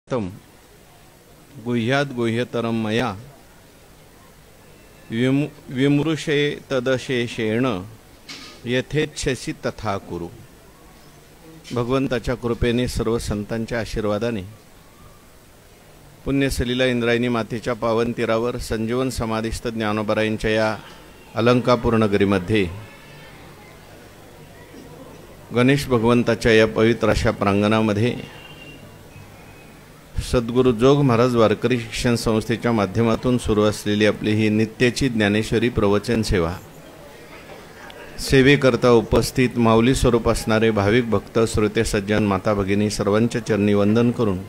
तम गुह्याद गुह्यतरम मया विमृशे तदशेषेण यथेच्छसी तथा कुरु। भगवंताच्या कृपेने, सर्व संतांच्या आशीर्वादाने, पुण्यसलीला इंद्रायणी मातेच्या पावन तीरावर संजीवन समाधिस्थ ज्ञानोबरायांच्या या अलंकापूर नगरीमध्ये गणेश भगवंताच्या या पवित्र अशा प्रांगणामध्ये सद्गुरु जोग महाराज वारकरी शिक्षण संस्थेच्या माध्यमातून सुरू असलेली आपली ही नित्याची ज्ञानेश्वरी प्रवचन सेवा, सेवेकरता उपस्थित माऊली स्वरूप असणारे भाविक भक्त, श्रोते, सज्जन, माता भगिनी सर्वांच्या चरणी वंदन करून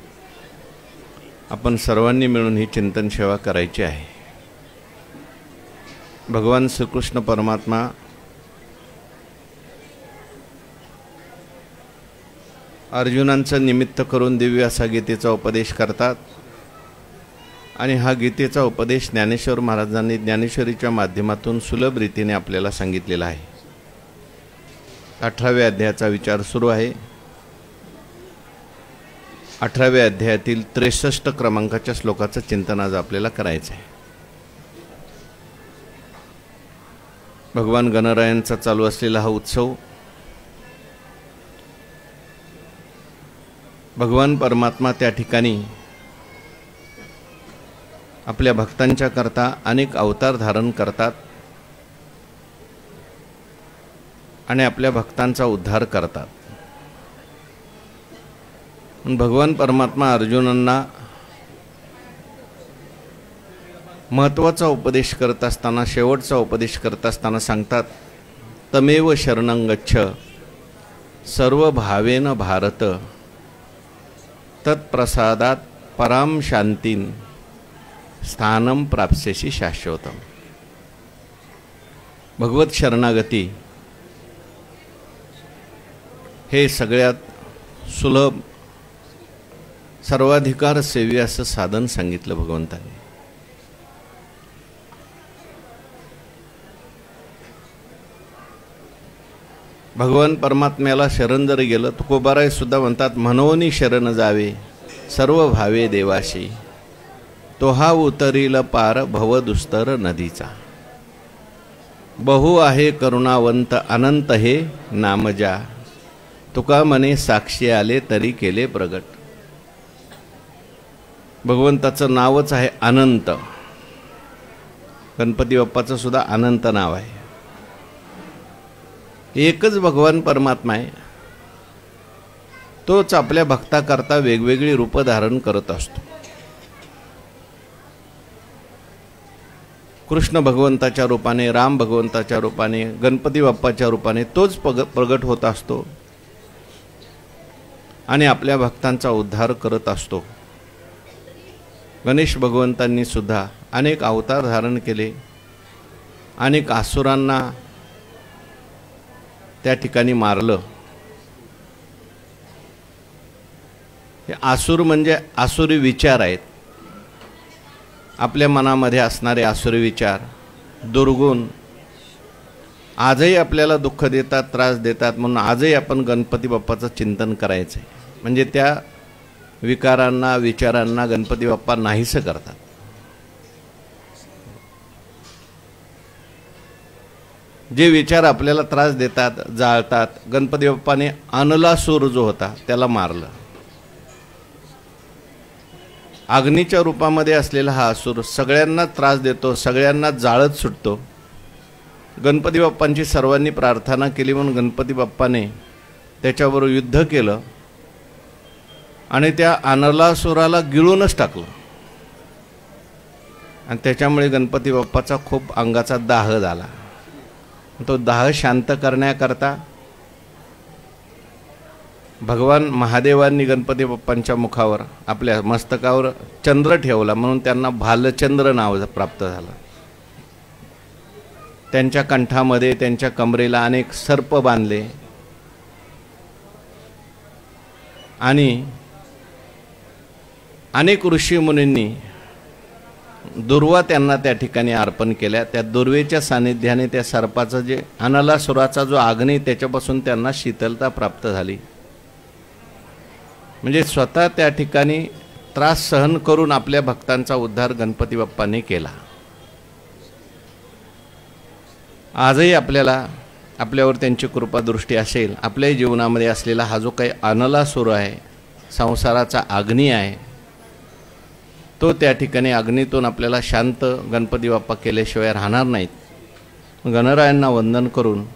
आपण सर्वांनी मिळून ही चिंतन सेवा करायची आहे। भगवान श्रीकृष्ण परमात्मा अर्जुनांचं निमित्त करून दिव्य असा गीतेचा उपदेश करतात आणि हा गीतेचा उपदेश ज्ञानेश्वर महाराजांनी ज्ञानेश्वरीच्या माध्यमातून सुलभ रीतीने आपल्याला सांगितलेला आहे। 18व्या अध्यायाचा विचार सुरू आहे। 18व्या अध्यायातील 63 क्रमांकाच्या श्लोकाचं चिंतन आज आपल्याला करायचं आहे। भगवान गणरायांचा चालू असलेला हा उत्सव भगवान परमात्मा त्या ठिकाणी आपल्या भक्तांच्या करता अनेक अवतार धारण करतात आणि आपल्या भक्तांचा उद्धार करतात। भगवान परमात्मा अर्जुनांना महत्त्वाचा उपदेश करत असताना, शेवटचा उपदेश करत असताना सांगतात, तमेव शरणं गच्छ सर्व भावेन भारत तत्प्रसादात पराम शांतीन स्थानम प्राप्स्यसि शाश्वतम। भगवत शरणागती हे सगळ्यात सुलभ, सर्वाधिकार सेवी असं साधन सांगितलं भगवंताने। भगवान परमात्म्याला शरण जर गेलं, तुकोबाराय सुद्धा म्हणतात, म्हणोनी शरण जावे सर्व भावे देवाशी, तो हा उतरील पार भव दुस्तर नदीचा। बहु आहे करुणावंत अनंत हे नामजा, तुका मने साक्षी आले तरी केले प्रगट। भगवंताचं नावच आहे अनंत। गणपती बाप्पाचं सुद्धा अनंत नाव आहे। एकच भगवान परमात्मा आहे, तोच आपल्या भक्ताकरता वेगवेगळी रूप धारण करत असतो। कृष्ण भगवंताच्या रूपाने, राम भगवंताच्या रूपाने, गणपती बाप्पाच्या रूपाने तोच प्रगट होत असतो आणि आपल्या भक्तांचा उद्धार करत असतो। गणेश भगवंतांनी सुद्धा अनेक अवतार धारण केले, अनेक असुरांना त्या ठिकाणी मारलं। हे आसुर म्हणजे आसुरी विचार आहेत, आपल्या मनामध्ये असणारे आसुरी विचार, दुर्गुण आजही आपल्याला दुःख देतात, त्रास देतात। म्हणून आजही आपण गणपती बाप्पाचं चिंतन करायचं आहे, म्हणजे त्या विकारांना, विचारांना गणपती बाप्पा नाहीसं करतात। जे विचार आपल्याला त्रास देतात, जाळतात, गणपती बाप्पाने अनलासूर जो होता त्याला मारलं। अग्नीच्या रूपामध्ये असलेला हा असुर सगळ्यांना त्रास देतो, सगळ्यांना जाळत सुटतो। गणपती बाप्पांची सर्वांनी प्रार्थना केली म्हणून गणपती बाप्पाने त्याच्याबरोबर युद्ध केलं आणि त्या अनलासुराला गिळूनच टाकलं आणि त्याच्यामुळे गणपती बाप्पाचा खूप अंगाचा दाह झाला। तो दाह शांत करण्याकरता भगवान महादेवांनी गणपती बाप्पांच्या मुखावर, आपल्या मस्तकावर चंद्र ठेवला, म्हणून त्यांना भालचंद्र नाव प्राप्त झालं। त्यांच्या कंठामध्ये, त्यांच्या कमरेला अनेक सर्प बांधले आणि अनेक ऋषीमुनींनी दुर्वा त्यांना त्या ठिकाणी अर्पण केल्या। त्या दुर्वेच्या सानिध्याने त्या सर्पाचं जे अनलासुराचा जो अग्नी, त्याच्यापासून त्यांना शीतलता प्राप्त झाली। म्हणजे स्वतः त्या ठिकाणी त्रास सहन करून आपल्या भक्तांचा उद्धार गणपती बाप्पाने केला. आजही आपल्यावर त्यांची कृपादृष्टी असेल, आपल्या जीवनामध्ये असलेला हा जो काही अनलासूर आहे, संसाराचा अग्नी आहे, तो त्या ठिकाणी अग्नीतून आपल्याला शांत गणपती बाप्पा केल्याशिवाय राहणार नाहीत. गणरायांना वंदन करून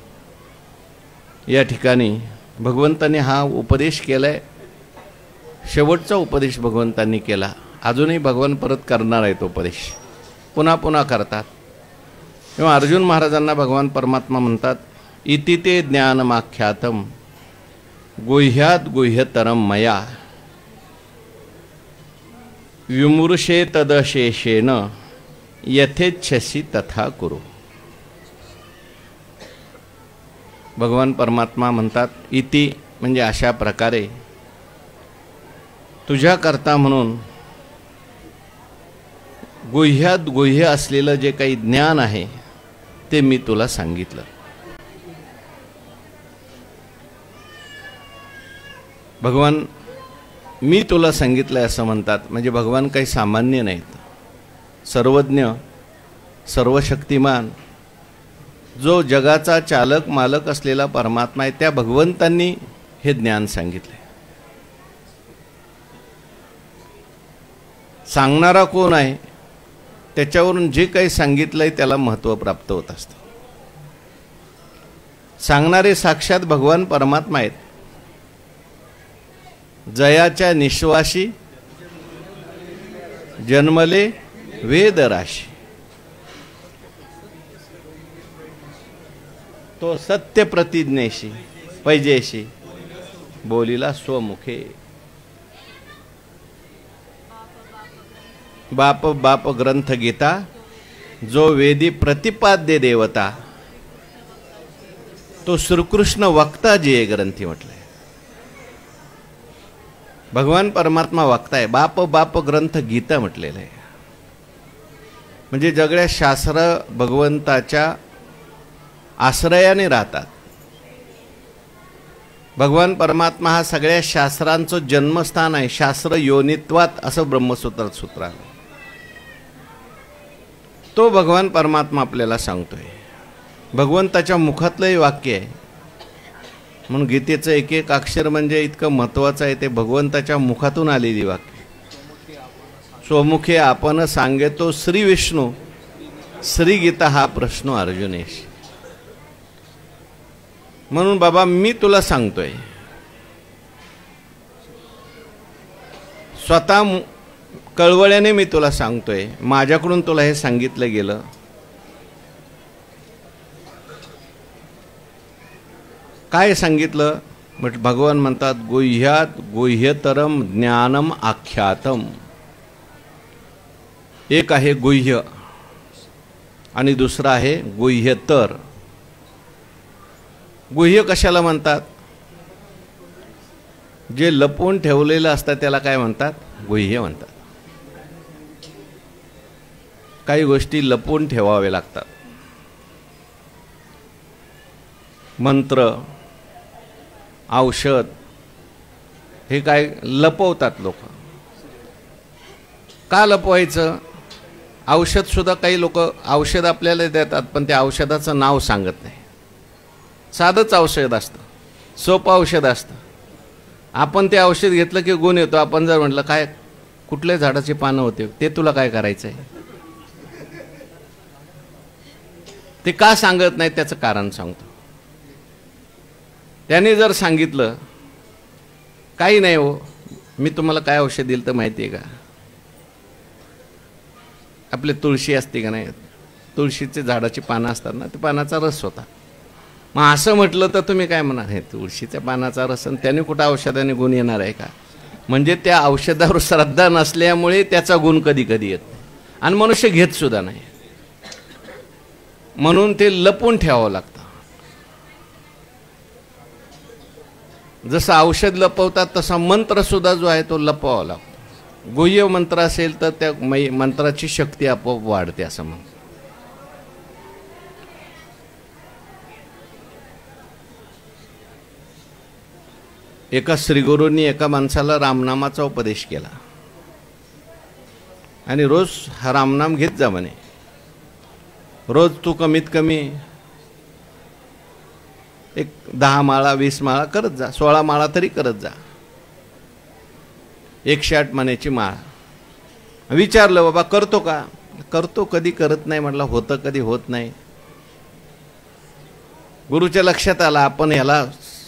या ठिकाणी भगवंतांनी हा उपदेश केला आहे. शेवटचा उपदेश भगवंतांनी केला. अजूनही भगवान परत करणार आहेत उपदेश, पुन्हा पुन्हा करतात. तेव्हा अर्जुन महाराजांना भगवान परमात्मा म्हणतात, इति ते ज्ञानमाख्यातम गुह्यात गुह्यतरम मया विमूर्षे तदशेषेण यथेच्छसी तथा कुरु. भगवान परमात्मा म्हणतात, इति म्हणजे अशा प्रकारे तुझ्याकरता म्हणून गुह्यात गुह्य असलेलं जे काही ज्ञान आहे ते मी तुला सांगितलं. भगवान मी तुला सांगितलं असं म्हणतात, म्हणजे भगवान काही सामान्य नाहीत. सर्वज्ञ, सर्वशक्तिमान, जो जगाचा चालक मालक असलेला परमात्मा आहे, त्या भगवंतांनी हे ज्ञान सांगितले. सांगणारा कोण आहे त्याच्यावरून जे काही सांगितलंय त्याला महत्त्व प्राप्त होत असतं. सांगणारे साक्षात भगवान परमात्मा आहेत. जयाच्या निश्वासी जन्मले वेदराशी, तो सत्य प्रतिज्ञेशी पैजेशी बोलिला स्वमुखे. बाप बाप ग्रंथ गीता, जो वेदी प्रतिपाद्य देवता, तो श्रीकृष्ण वक्ता जे ग्रंथी म्हटलंय. भगवान परमात्मा वक्ता आहे. बाप बाप ग्रंथ गीता म्हटलेलं आहे. म्हणजे जगड्या शास्त्र भगवंताच्या आश्रयाने राहतात. भगवान परमात्मा हा सगळ्या शास्त्रांचं जन्मस्थान आहे. शास्त्र योनित्वात असं ब्रह्मसूत्रात सूत्र आहे. तो भगवान परमात्मा आपल्याला सांगतोय. भगवंताच्या मुखातलं हे वाक्य आहे. म्हणून गीतेचं एक एक अक्षर म्हणजे इतकं महत्त्वाचं आहे. ते भगवंताच्या मुखातून आलेली वाक्य. स्वमुखे आपण सांगेतो श्री विष्णू, श्री गीता हा प्रश्न अर्जुनेश. म्हणून बाबा मी तुला सांगतोय, स्वतः कळवळ्याने मी तुला सांगतोय. माझ्याकडून तुला हे सांगितलं गेलं. काय सांगितलं? भगवान म्हणतात, गुह्यात गुह्यतरम ज्ञानम आख्यातम. एक आहे गुह्य आणि दुसरं आहे गुह्यतर. गुह्य कशाला म्हणतात? जे लपवून ठेवलेलं असतं त्याला काय म्हणतात? गुह्य म्हणतात. काही गोष्टी लपवून ठेवावे लागतात. मंत्र, औषध हे काय लपवतात लोक. का लपवायचं? औषध सुद्धा काही लोक औषध आपल्याला देतात, पण त्या औषधाचं नाव सांगत नाही. साधंच औषध असतं, सोपं औषध असतं. आपण ते औषध घेतलं की गुण येतो. आपण जर म्हटलं काय कुठल्या झाडाची पानं होते, ते तुला काय करायचं आहे, ते का सांगत नाही त्याचं कारण सांगतो. त्याने जर सांगितलं काही नाही हो, मी तुम्हाला काय औषध दिलं तर माहिती आहे का? आपली तुळशी असते का नाही, तुळशीचे झाडाची पानं असतात ना, ते पानाचा रस होता. मग असं म्हटलं तर तुम्ही काय म्हणा, हे तुळशीच्या पानाचा रस आणि त्याने कुठं औषधाने गुण येणार आहे का? म्हणजे त्या औषधावर श्रद्धा नसल्यामुळे त्याचा गुण कधी कधी येत नाही आणि मनुष्य घेत सुद्धा नाही. म्हणून ते लपून ठेवावं लागतं. जसं औषध लपवतात तसा मंत्र सुद्धा जो आहे तो लपवावा लागतो. गुह्य मंत्र असेल तर त्या मंत्राची शक्ती आपोआप वाढते असं म्हणतात. एका श्रीगुरूंनी एका माणसाला रामनामाचा उपदेश केला. आणि रोज हा रामनाम घेत जा म्हणे. रोज तू कमीत कमी एक 10 माळा 20 माळा करत जा, 16 माळा तरी करत जा. 108 मानेची माळ. विचारलं बाबा करतो का? करतो, कधी करत नाही म्हटलं, होतं कधी होत नाही. गुरुच्या लक्षात आलं आपण याला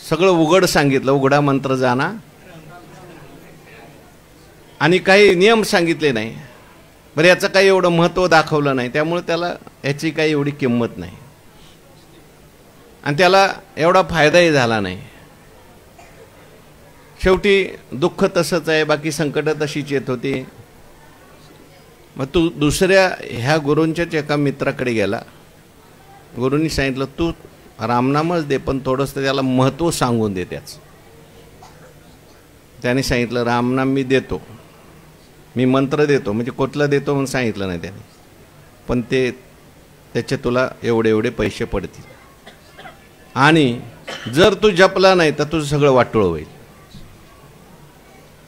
सगळं उघड सांगितलं, उघडा मंत्र जाणा, आणि काही नियम सांगितले नाही. बरं याचं काही एवढं महत्त्व दाखवलं नाही, त्यामुळे त्याला याची काही एवढी किंमत नाही आणि त्याला एवढा फायदाही झाला नाही. शेवटी दुःख तसंच आहे, बाकी संकट तशीच येत होती. मग तू दुसऱ्या ह्या गुरूंच्याच एका मित्राकडे गेला. गुरूंनी सांगितलं तू रामनामच दे, पण थोडंसं त्याला महत्त्व सांगून दे त्याचं. त्याने सांगितलं रामनाम मी देतो, मी मंत्र देतो, म्हणजे कुठलं देतो म्हणून सांगितलं नाही त्याने, पण त्याचे तुला एवढे एवढे पैसे पडतील आणि जर तू जपला नाही तर तुझं सगळं वाटोळं होईल,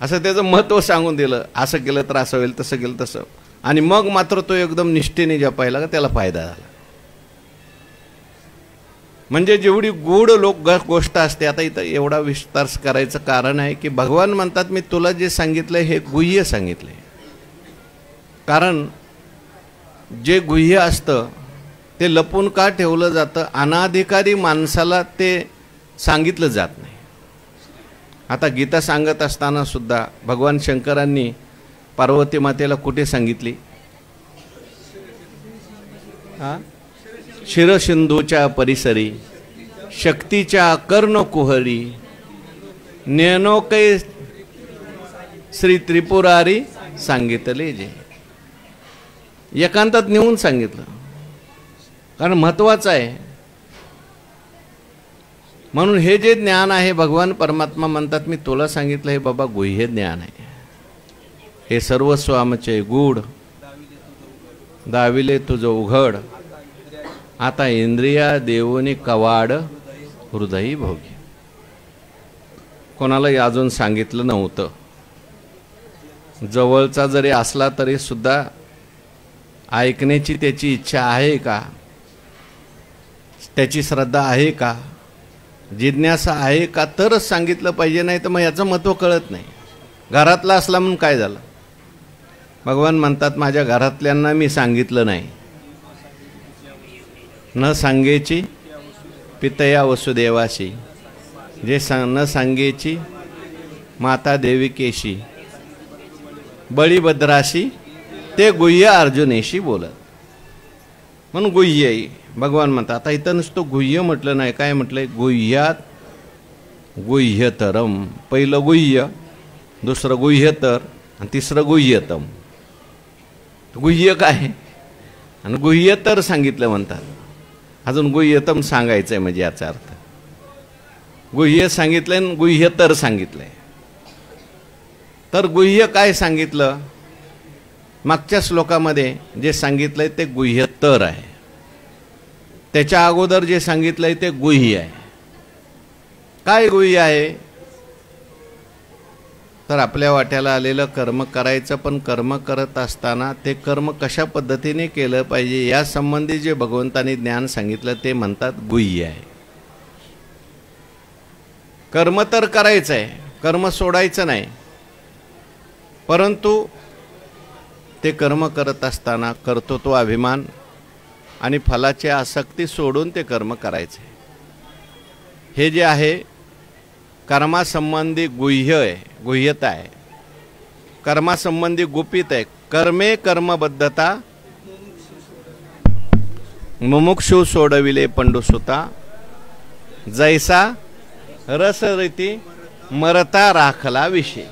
असं त्याचं महत्त्व सांगून दिलं. असं केलं तर असं होईल, तसं केलं तसं. आणि मग मात्र तो एकदम निष्ठेने जपायला का त्याला फायदा झाला. म्हणजे जेवढी गूढ गोष्ट असते, आता इथं एवढा विस्तार करायचं कारण आहे की भगवान म्हणतात मी तुला जे सांगितलं हे गुह्य सांगितलंय. कारण जे गुह्य असतं ते लपून का ठेवलं जातं? अनाधिकारी माणसाला ते सांगितलं जात नाही. आता गीता सांगत असताना सुद्धा भगवान शंकरांनी पार्वती मातेला कुठे सांगितली? शिरसिंधूच्या परिसरी शक्तीच्या कर्णकुहरी नेनोकै श्री त्रिपुरारी सांगितले. जे एकांतात नेऊन सांगितलं, कारण महत्वाचं आहे. म्हणून हे जे ज्ञान आहे भगवान परमात्मा म्हणतात मी तुला सांगितलं हे बाबा गुह्य ज्ञान आहे. हे सर्वस्व आमचे गूढ दाविले तुझं उघड, आता इंद्रिया देवोनी कवाड हृदयी भोगी. कोणालाही अजून सांगितलं नव्हतं. जवळचा जरी असला तरी सुद्धा ऐकण्याची त्याची इच्छा आहे का? त्याची श्रद्धा आहे का? जिज्ञासा आहे का? तरच सांगितलं पाहिजे, नाही तर मग याचं महत्त्व कळत नाही. घरातला असला म्हणून काय झालं? भगवान म्हणतात माझ्या घरातल्यांना मी सांगितलं नाही. न सांगेची पितया वसुदेवाशी, जे न सांगेची माता देविकेशी, बळीभद्राशी, ते गुह्य अर्जुनेशी बोलत. म्हणून गुह्य भगवान म्हणतात. आता इथं नुसतं गुह्य म्हटलं नाही, काय म्हटलंय? गुह्यात गुह्यतरम. पहिलं गुह्य, दुसरं गुह्यतर आणि तिसरं गुह्यतम. गुह्य काय आणि गुह्यतर सांगितलं म्हणतात. अजून गुह्यतम सांगायचंय, म्हणजे याचा अर्थ गुह्य सांगितलंय आणि गुह्यतर सांगितलंय. तर गुह्य काय सांगितलं? मागच्या श्लोकामध्ये जे सांगितलंय ते गुह्यतर आहे. त्याच्या अगोदर जे सांगितलंय ते गुह्य आहे. काय गुह्य आहे? तर आपल्या वाट्याला आलेलं कर्म करायचं, पण कर्म करत असताना ते कर्म कशा पद्धतीने केलं पाहिजे या संबंधी जे भगवंतांनी ज्ञान सांगितलं ते म्हणतात गुह्य आहे. कर्म तर करायचं आहे, कर्म सोडायचं नाही, परंतु ते कर्म करत असताना कर्तृत्व अभिमान आणि फलाची आसक्ती सोडून ते कर्म करायचे. हे जे आहे कर्मासंबंधी गुह्य आहे, गुह्यता आहे. कर्मासंबंधी गुपित आहे. कर्मे कर्मबद्धता मुमुक्षु सोडविले पंडुसुता, जैसा रसरीती मरता राखला विषय.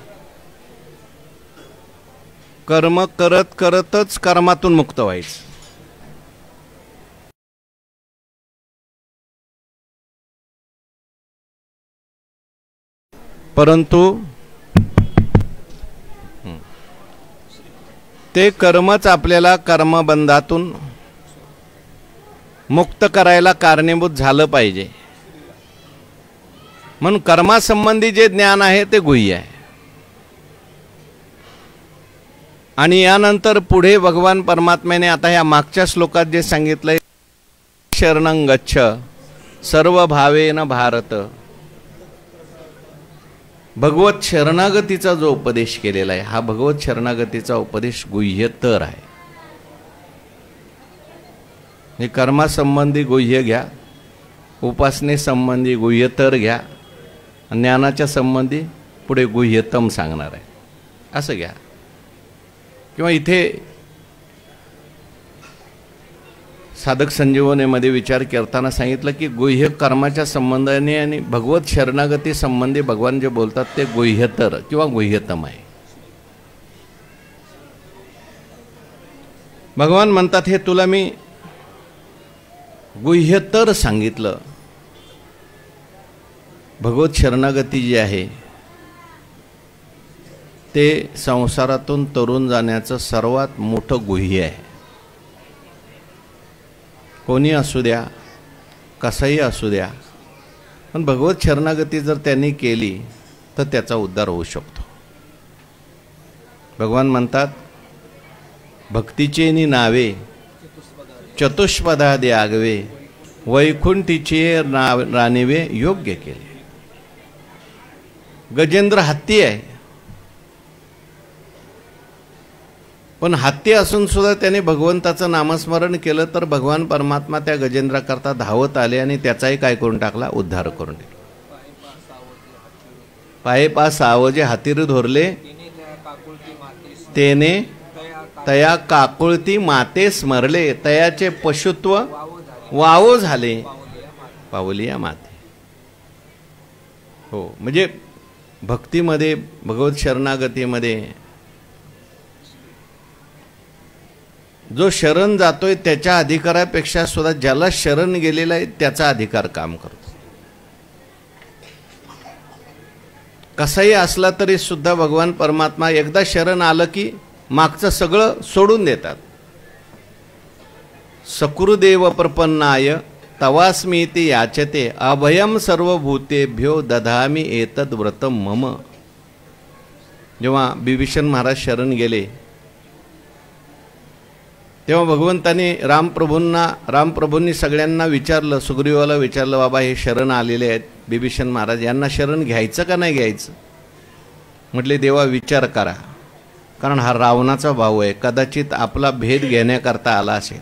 कर्म करत करतच कर्मातून मुक्त व्हायचं. परंतु ते कर्मच आपल्याला कर्मबंधातून मुक्त करायला कारणीभूत झालं पाहिजे. म्हणून कर्मासंबंधी जे ज्ञान आहे ते गुह्य आहे. आणि यानंतर पुढे भगवान परमात्म्याने आता ह्या मागच्या श्लोकात जे सांगितलंय, शरणं गच्छ सर्व भावेन भारत, भगवत शरणागतीचा जो उपदेश केलेला आहे, हा भगवत शरणागतीचा उपदेश गुह्यतर आहे. हे कर्मासंबंधी गुह्य घ्या, उपासनेसंबंधी गुह्यतर घ्या, ज्ञानाच्या संबंधी पुढे गुह्यतम सांगणार आहे असं घ्या. किंवा इथे साधक संजीवनीमध्ये विचार करताना सांगितलं की गुह्य कर्माच्या संबंधाने आणि भगवत शरणागती संबंधी भगवान जे बोलतात ते गुह्यतर किंवा गुह्यतम आहे. भगवान म्हणतात हे तुला मी गुह्यतर सांगितलं. भगवत शरणागती जी आहे ते संसारातून तरुण जाण्याचं सर्वात मोठं गुह्य आहे. कोणी असू द्या, कसाही असू द्या, पण भगवत शरणागती जर त्यांनी केली तर त्याचा उद्धार होऊ शकतो. भगवान म्हणतात भक्तीचे नि नावे चतुष्पदादे आगवे, वैकुंठीचे रानिवे योग्य केले. गजेंद्र हत्ती आहे, पण हत्ती असून सुद्धा त्याने भगवंताचं नामस्मरण केलं तर भगवान परमात्मा त्या गजेंद्राकरता धावत आले आणि त्याचाही काय करून टाकला, उद्धार करून दिला. पाये पा सावजे हातीर धोरले, तेने तया काकुळती माते स्मरले, तयाचे पशुत्व वावो झाले, पावलिया माते. हो, म्हणजे भक्तीमध्ये, भगवत शरणागतीमध्ये जो शरण जातोय त्याच्या अधिकारापेक्षा सुद्धा ज्याला शरण गेलेला आहे त्याचा अधिकार काम करतो. कसाही असला तरी सुद्धा भगवान परमात्मा एकदा शरण आलं की मागचं सगळं सोडून देतात. सकृदेव प्रपन्नाय तवास्मीति याचते, अभयम सर्वभूतेभ्यो दधामी एतद व्रतम मम. जेव्हा बिभीषण महाराज शरण गेले तेव्हा भगवंताने रामप्रभूंनी सगळ्यांना विचारलं, सुग्रीवाला विचारलं, बाबा हे शरण आलेले आहेत बिभीषण महाराज, यांना शरण घ्यायचं का नाही घ्यायचं. म्हटले देवा विचार करा, कारण हा रावणाचा भाऊ आहे, कदाचित आपला भेद घेण्याकरता आला असेल,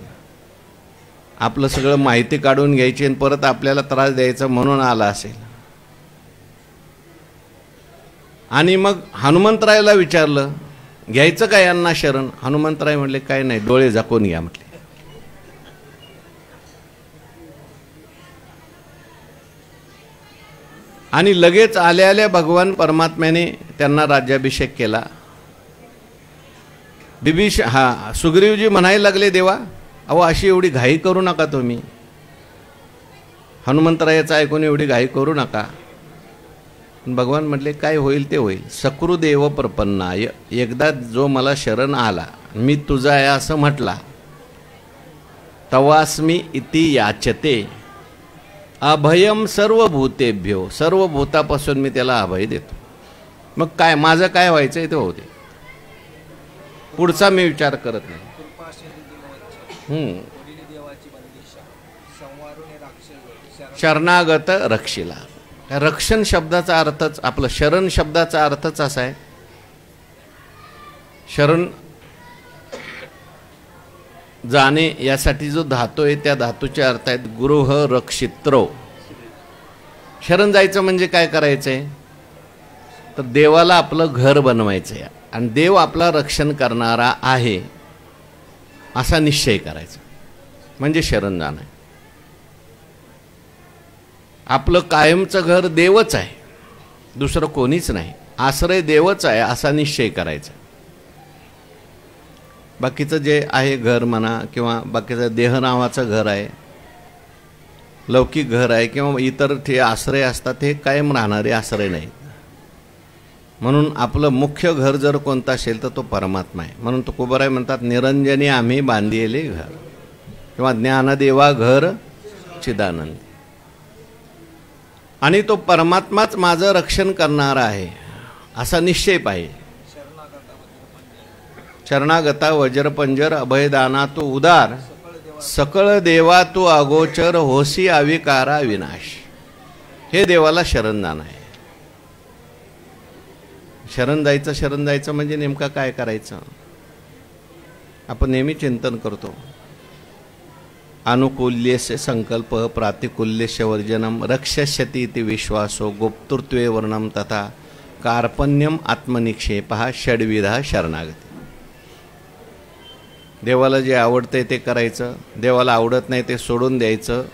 आपलं सगळं माहिती काढून घ्यायची आणि परत आपल्याला त्रास द्यायचा म्हणून आला असेल. आणि मग हनुमंतरायाला विचारलं घ्यायचं का यांना शरण. हनुमंतराय म्हटले काय नाही, डोळे झाकून घ्या म्हटले. आणि लगेच आल्या आल्या भगवान परमात्म्याने त्यांना राज्याभिषेक केला. सुग्रीवजी म्हणायला लागले देवा अहो अशी एवढी घाई करू नका तुम्ही, हनुमंतरायाचं ऐकून एवढी घाई करू नका. भगवान म्हटले काय होईल ते होईल. सकृदेव प्रपन्नाय, एकदा जो मला शरण आला, मी तुझा आहे असं म्हटला, तवास्मी इति याचते, अभयम सर्वभूतेभ्यो, सर्व भूतापासून मी त्याला अभय देतो. मग काय माझं काय व्हायचं ते होते, पुढचा मी विचार करत नाही. शरणागत रक्षिला, रक्षण शब्दाचा अर्थच, आपलं शरण शब्दाचा अर्थच असा आहे. शरण जाणे यासाठी जो धातू आहे त्या धातूचे अर्थ आहेत गृह रक्षित्रो. शरण जायचं म्हणजे काय करायचं आहे तर देवाला आपलं घर बनवायचं आहे आणि देव आपला रक्षण करणारा आहे असा निश्चय करायचा म्हणजे शरण जाणं. आपलं कायमचं घर देवच आहे, दुसरं कोणीच नाही, आश्रय देवच आहे असा निश्चय करायचा. बाकीचं जे आहे घर म्हणा किंवा बाकीचं देह नावाचं घर आहे, लौकिक घर आहे किंवा इतर ते आश्रय असतात हे कायम राहणारे आश्रय नाहीत. म्हणून आपलं मुख्य घर जर कोणतं असेल तर तो परमात्मा आहे. म्हणून तुकोबाराय म्हणतात निरंजनी आम्ही बांधिले घर किंवा ज्ञानदेवा घर चिदानंद. आणि तो परमात्माच माझं रक्षण करणारा आहे असा निश्चय पाहिजे. शरणागता वज्रपंजर अभयदाना तू उदार, सकळ देवा तू अगोचर, होसी अविकारा विनाश. हे देवाला शरण जाणं आहे. शरण जायचं म्हणजे नेमका काय करायचं. आपण नेहमी चिंतन करतो. अनुकूल्यस्य संकल्प प्रातिकूल्यस्य वर्जनम, रक्षस्यति इति विश्वासो, गुप्तृत्वे वर्णम तथा कार्पण्यम आत्मनिक्षेप, षड्विधा शरणागती. देवाला जे आवडते ते करायचं, देवाला आवडत नाही ते सोडून द्यायचं.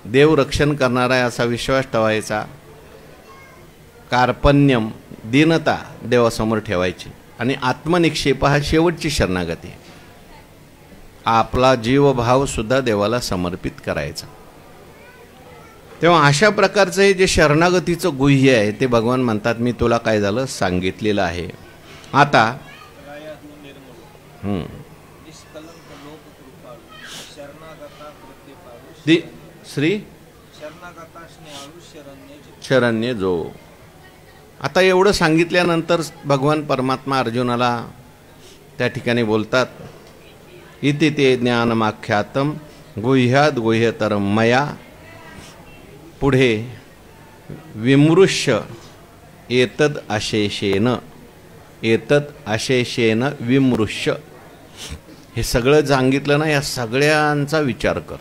देव रक्षण करणारा आहे असा विश्वास ठेवायचा. कार्पण्यम दीनता देवासमोर ठेवायची. आणि आत्मनिक्षेप हा शेवटची शरणागती. आपला जीवभाव सुद्धा देवाला समर्पित करायचा. तेव्हा अशा प्रकारचं हे जे शरणागतीचं गुह्य आहे ते भगवान म्हणतात मी तुला काय झालं सांगितलेलं आहे. आता श्री शरण्य जो. आता एवढं सांगितल्यानंतर भगवान परमात्मा अर्जुनाला त्या ठिकाणी बोलतात इति ते ज्ञानमाख्यातम गुह्याद गुह्यतरम मया. पुढे विमृश्य एतद अशेषेन विमृश्य. हे सगळं सांगितलं ना, या सगळ्यांचा विचार कर.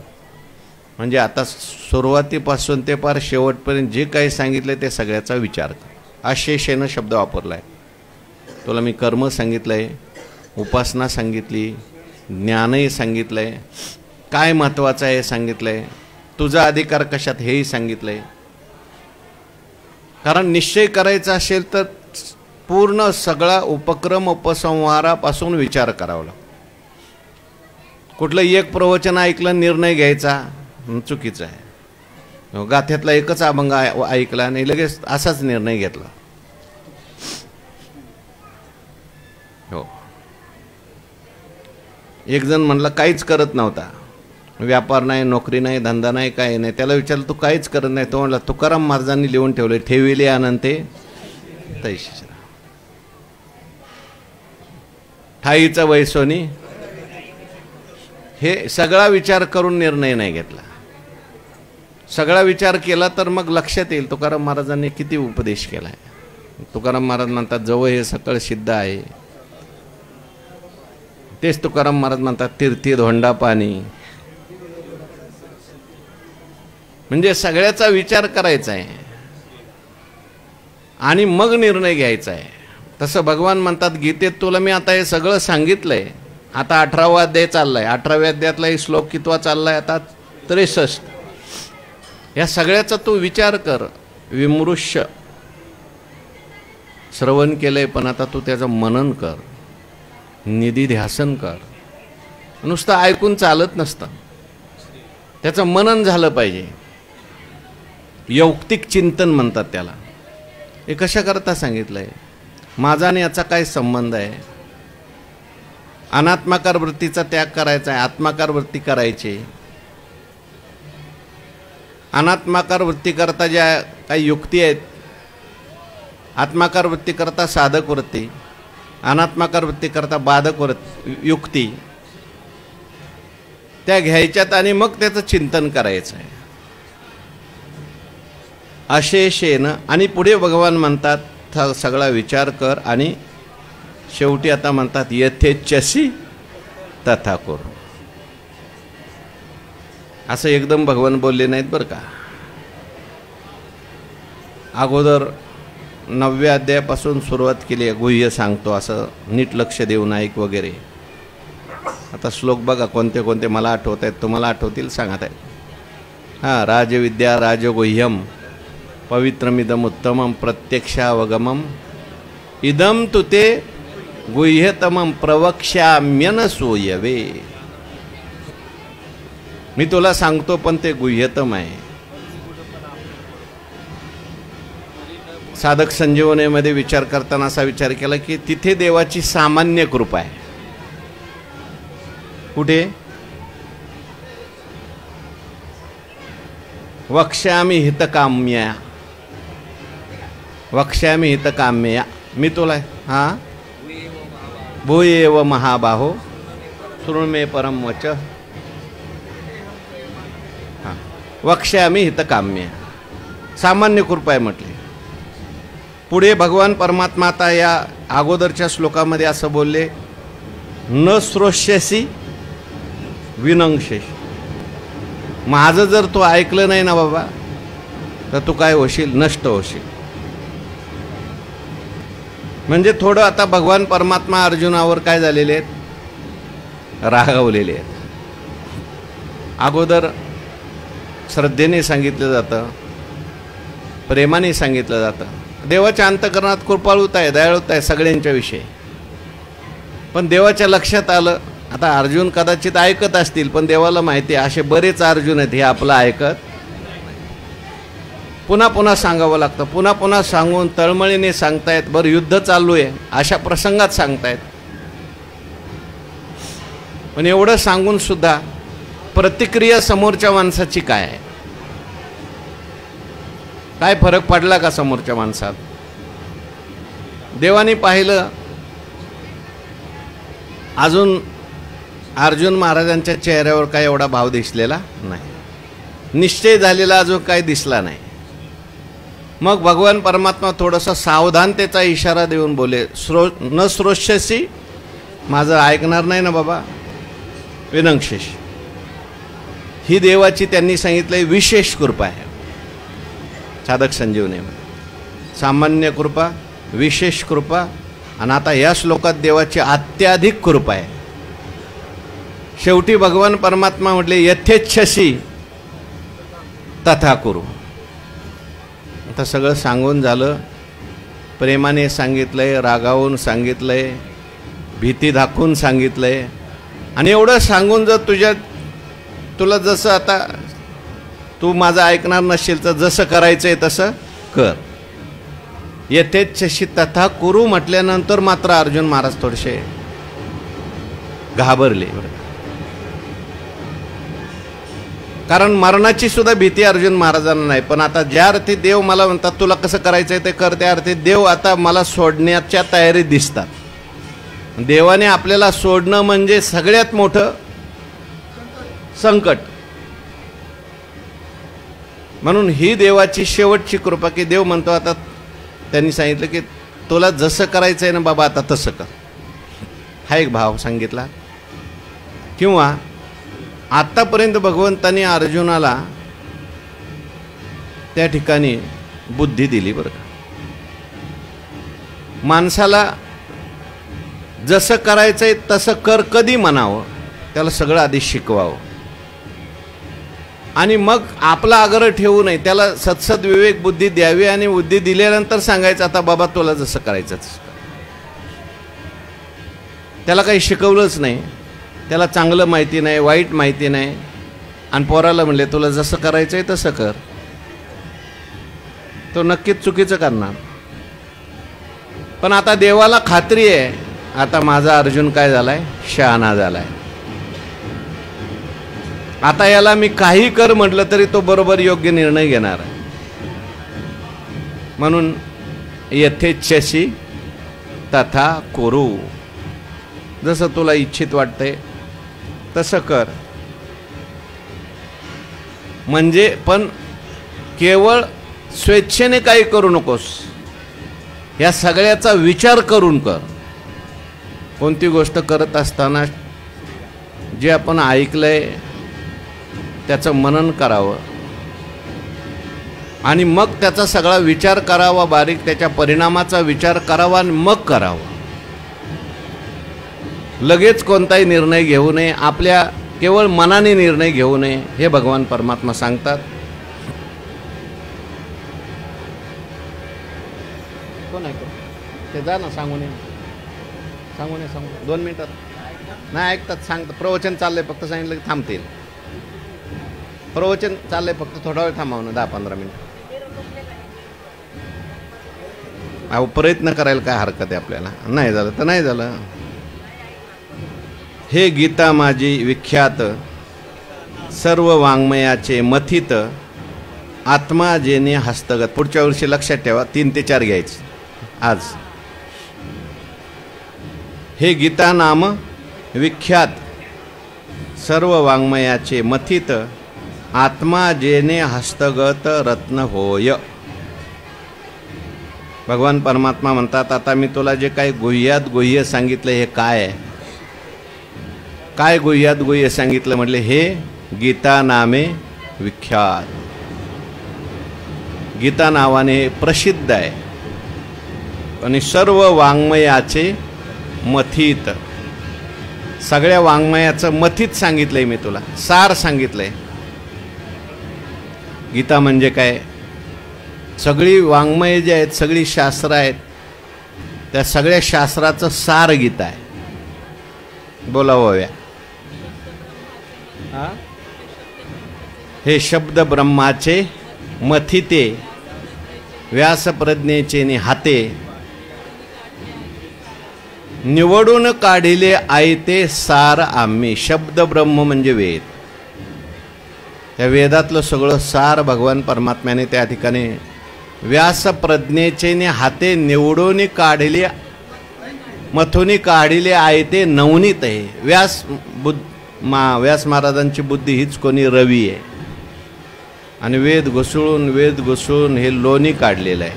म्हणजे आता सुरुवातीपासून ते पार शेवटपर्यंत जे काही सांगितलं ते सगळ्याचा विचार कर. अशेषेनं शब्द वापरला आहे. तुला मी कर्म सांगितलं आहे, उपासना सांगितली, ज्ञानही सांगितलं आहे, काय महत्त्वाचं आहे हे सांगितलं आहे, तुझा अधिकार कशात हेही सांगितलं आहे. कारण निश्चय करायचा असेल तर पूर्ण सगळा उपक्रम उपसंहारापासून विचार करावा लागतो. कुठलं एक प्रवचन ऐकलं निर्णय घ्यायचा चुकीचं आहे. गाथ्यातला एकच अभंग ऐकला आणि लगेच असाच निर्णय घेतला. हो, एक जण म्हणला काहीच करत नव्हता, व्यापार नाही, नोकरी नाही, धंदा नाही, काही नाही. त्याला विचारलं तू काहीच करत नाही. तो म्हणला तुकाराम महाराजांनी लिहून ठेवले ठेविले अनंते तैशी ठाईचा वैसोनी. हे सगळा विचार करून निर्णय नाही घेतला. सगळा विचार केला तर मग लक्षात येईल तुकाराम महाराजांनी किती उपदेश केला आहे. तुकाराम महाराज म्हणतात जवळ हे सकळ सिद्ध आहे. तेच तुकाराम महाराज म्हणतात तीर्थी धोंडा पाणी. म्हणजे सगळ्याचा विचार करायचा आहे आणि मग निर्णय घ्यायचा आहे. तसं भगवान म्हणतात गीतेत तुला मी आता हे सगळं सांगितलंय. आता 18वा अध्याय चाललाय. 18व्या अध्यायातला हे श्लोक कितवा चाललाय आता 63. या सगळ्याचा तू विचार कर. विमृश्य श्रवण केलंय पण आता तू त्याचं मनन कर, निधिध्यासन कर. नुसतं ऐकून चालत नसतं, त्याचं मनन झालं पाहिजे. यौक्तिक चिंतन म्हणतात त्याला. हे कशा करता सांगितलंय, माझा आणि याचा काय संबंध आहे. अनात्माकार वृत्तीचा त्याग करायचा आहे, आत्माकार वृत्ती करायची. अनात्माकार वृत्ती करता ज्या काही युक्ती आहेत, आत्माकार वृत्ती करता साधक वृत्ती, अनात्माकार वृत्ती करता बाधक युक्ती, त्या घ्यायच्यात आणि मग त्याचं चिंतन करायचं आहे अशेषेनं. आणि पुढे भगवान म्हणतात सगळा विचार कर आणि शेवटी आता म्हणतात यथेच्छसी तथा करू. असं एकदम भगवान बोलले नाहीत बरं का. अगोदर 9व्या अध्यायापासून सुरुवात केली आहे. गुह्य सांगतो असं नीट लक्ष देऊन ऐक वगैरे. आता श्लोक बघा कोणते कोणते मला आठवत आहेत, तुम्हाला आठवतील सांगत आहेत. हां, राजविद्या राजगुह्यम पवित्रमिदम उत्तमम प्रत्यक्षावगमम इदम तु ते गुह्यतमम प्रवक्ष्याम्यनसूयवे. मी तुला सांगतो पण ते गुह्यतम आहे. साधक संजीवनीमध्ये विचार करताना असा विचार केला की तिथे देवाची सामान्य कृपा आहे. कुठे वक्ष्यामी हितकाम्या, वक्ष्यामी हितकाम्या मी तुला हां भूये व महाबाहो शृणु मे परम वच हां वक्ष्यामि हितकाम्य सामान्य कृपा आहे म्हटले. पुढे भगवान परमात्मा आता या अगोदरच्या श्लोकामध्ये असं बोलले, न श्रोष्यसी विनंक्षेश. माझं जर तू ऐकलं नाही ना बाबा तर तू काय होशील, नष्ट होशील. म्हणजे थोडं आता भगवान परमात्मा अर्जुनावर काय झालेले आहेत, रागावलेले आहेत. अगोदर श्रद्धेने सांगितलं जातं, प्रेमाने सांगितलं जातं. देवाच्या अंतःकरणात कृपाळुता आहे, दयाळुता आहे सगळ्यांच्या विषयी. पण देवाच्या लक्षात आलं, आता अर्जुन कदाचित ऐकत असतील पण देवाला माहिती आहे असे बरेच अर्जुन आहेत हे आपलं ऐकत. पुन्हा पुन्हा सांगावं लागतं, पुन्हा पुन्हा सांगून तळमळीने सांगतायत. बरं युद्ध चालू आहे अशा प्रसंगात सांगतायत. पण एवढं सांगून सुद्धा प्रतिक्रिया समोरच्या माणसाची काय आहे, काय फरक पडला का समोरच्या माणसात. देवाने पाहिलं अजून अर्जुन महाराजांच्या चेहऱ्यावर काय एवढा भाव दिसलेला नाही, निश्चय झालेला अजून काही दिसला नाही. मग भगवान परमात्मा थोडासा सावधानतेचा इशारा देऊन बोले, न श्रोष्यसी, माझं ऐकणार नाही ना बाबा, विनंक्षेश. ही देवाची त्यांनी सांगितलं विशेष कृपा आहे. साधक संजीवनी सामान्य कृपा, विशेष कृपा, आणि आता या श्लोकात देवाची अत्याधिक कृपा आहे. शेवटी भगवान परमात्मा म्हटले, यथेच्छसी तथा कुरु. आता सगळं सांगून झालं, प्रेमाने सांगितलंय, रागावून सांगितलंय, भीती दाखवून सांगितलंय. आणि एवढं सांगून जर तुला जसं आता तू माझं ऐकणार नसेल तर जसं करायचंय तसं कर. यथेच्छसी तथा कुरु म्हटल्यानंतर मात्र अर्जुन महाराज थोडेसे घाबरले. कारण मरणाची सुद्धा भीती अर्जुन महाराजांना नाही. पण आता ज्या अर्थी देव मला म्हणतात तुला कसं करायचंय ते कर, त्या अर्थी देव आता मला सोडण्याच्या तयारीत दिसतात. देवाने आपल्याला सोडणं म्हणजे सगळ्यात मोठं संकट. म्हणून ही देवाची शेवटची कृपा की देव म्हणतो आता त्यांनी सांगितलं की तुला जसं करायचंय ना बाबा आता तसं कर. हा एक भाव सांगितला. किंवा आतापर्यंत भगवंतांनी अर्जुनाला त्या ठिकाणी बुद्धी दिली बरं का. माणसाला जसं करायचंय तसं कर कधी म्हणावं, त्याला सगळं आधी शिकवावं. आणि मग आपला आग्रह ठेवू नये, त्याला सत्सद विवेक बुद्धी द्यावी. आणि बुद्धी दिल्यानंतर सांगायचं आता बाबा तुला जसं करायचंच. त्याला काही शिकवलंच नाही, त्याला चांगलं माहिती नाही, वाईट माहिती नाही. आणि पोराला म्हणले तुला जसं करायचंय तसं कर, तो नक्कीच चुकीचं करणार. पण आता देवाला खात्री आहे आता माझा अर्जुन काय झालाय, शहाणा झालाय. आता याला मी काही कर म्हटलं तरी तो बरोबर योग्य निर्णय घेणार. म्हणून यथेच्छसी तथा कुरु, जसं तुला इच्छित वाटतंय तसं कर. म्हणजे पण केवळ स्वेच्छेने काही करू नकोस, या सगळ्याचा विचार करून कर. कोणती गोष्ट करत असताना जे आपण ऐकलंय त्याचं मनन करावं आणि मग त्याचा सगळा विचार करावा, बारीक त्याच्या परिणामाचा विचार करावा आणि मग करावा. लगेच कोणताही निर्णय घेऊ नये, आपल्या केवळ मनाने निर्णय घेऊ नये, हे भगवान परमात्मा सांगतात. कोण ऐकतो ते जा ना, सांगून ये, सांगून ये, सांगू 2 मिनिटात नाही ऐकतात, सांगतात. प्रवचन चाललंय फक्त सांगितलं की थांबतील. प्रवचन चाललंय फक्त थोडा वेळ थांबवणं, 10-15 मिनिट. अहो प्रयत्न करायला काय हरकत आहे आपल्याला. नाही झालं तर नाही झालं. हे गीता माझी विख्यात, सर्व वाङ्मयाचे मथित, आत्मा जेने हस्तगत. पुढच्या वर्षी लक्षात ठेवा 3 ते 4 घ्यायचे आज. हे गीता नाम विख्यात सर्व वाङ्मयाचे मथित आत्मा जेने हस्तगत रत्न होय. भगवान परमात्मा म्हणतात, आता मी तुला जे काही गुह्यात गुह्य सांगितलं हे काय आहे? काय गुह्यात गुह्य सांगितलं म्हटले, हे गीता नामे विख्यात. गीता नावाने प्रसिद्ध आहे आणि सर्व वाङ्मयाचे मथित. सगळ्या वाङ्मयाचं मथित सांगितलंय मी तुला, सार सांगितलंय. गीता म्हणजे काय? सगळी वाङ्मय जे आहेत, सगळी शास्त्र आहेत, त्या सगळ्या शास्त्राचं सार गीता आहे. बोलावया हे शब्द ब्रह्माचे मथिते व्यासप्रज्ञेचे निहाते निवडून काढिले आयते सार आम्ही. शब्द ब्रह्म म्हणजे वेद. त्या वेदातलं सगळं सार भगवान परमात्म्याने त्या ठिकाणी व्यासप्रज्ञेचे हाते निवडून काढिले मथुनी काढिले आयते नवनीत आहे. व्यास महाराजांची बुद्धी हीच कोणी रवी आहे आणि वेद घुसळून हे लोणी काढलेलं आहे.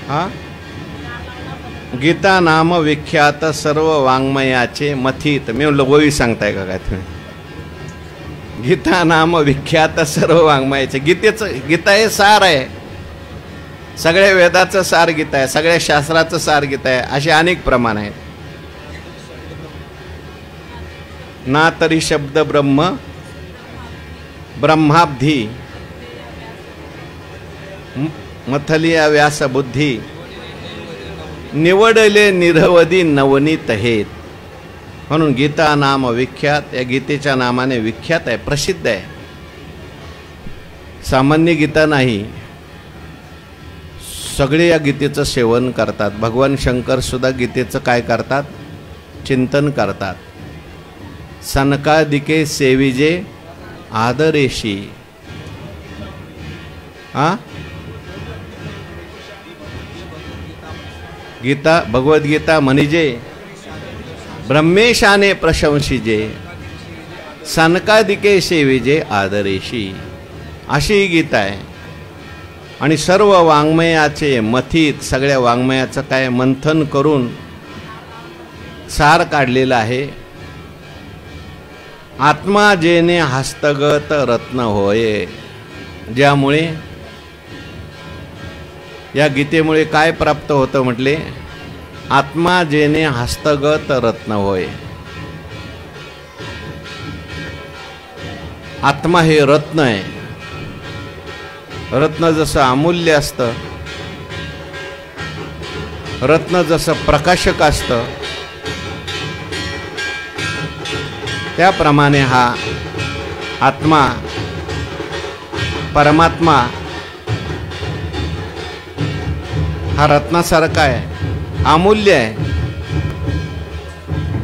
हा गीता नाम विख्यात सर्व वाङ्मयाचे मथित. मी गोवी सांगताय का काय तुम्ही? गीता नाम विख्यात सर्व वाङ्मयाचे. गीता हे सार आहे. सगळ्या वेदाचं सार गीता आहे, सगळ्या शास्त्राचं सार गीता आहे. असे अनेक प्रमाण आहेत. ना तरी शब्द ब्रह्म ब्रह्माब्धी मथलिया व्यास बुद्धी निवडले निरवधी नवनीत आहेत. म्हणून गीता नाम विख्यात. या गीतेच्या नामाने विख्यात आहे, प्रसिद्ध आहे. सामान्य गीता नाही, सगळे या गीतेचं सेवन करतात. भगवान शंकर सुद्धा गीतेचं काय करतात? चिंतन करतात. सनकादिके सेविजे आदरेशी. गीता भगवद्गीता म्हणजे ब्रह्मेशाने प्रशंसिजे सनकादिके सेविजे आदरेशी. अशी ही गीता आहे. आणि सर्व वाङ्मयाचे मथित, सगळ्या वाङ्मयाचं काय मंथन करून सार काढलेलं आहे. आत्मा जेने हस्तगत रत्न होय. ज्यामुळे या गीतेमुळे काय प्राप्त होतं म्हटले? आत्मा जेने हस्तगत रत्न होय. आत्मा हे रत्न आहे. रत्न जसं अमूल्य असतं, रत्न जसं प्रकाशक असतं, त्याप्रमाणे हा आत्मा परमात्मा हा रत्नासारखा आहे, अमूल्य आहे,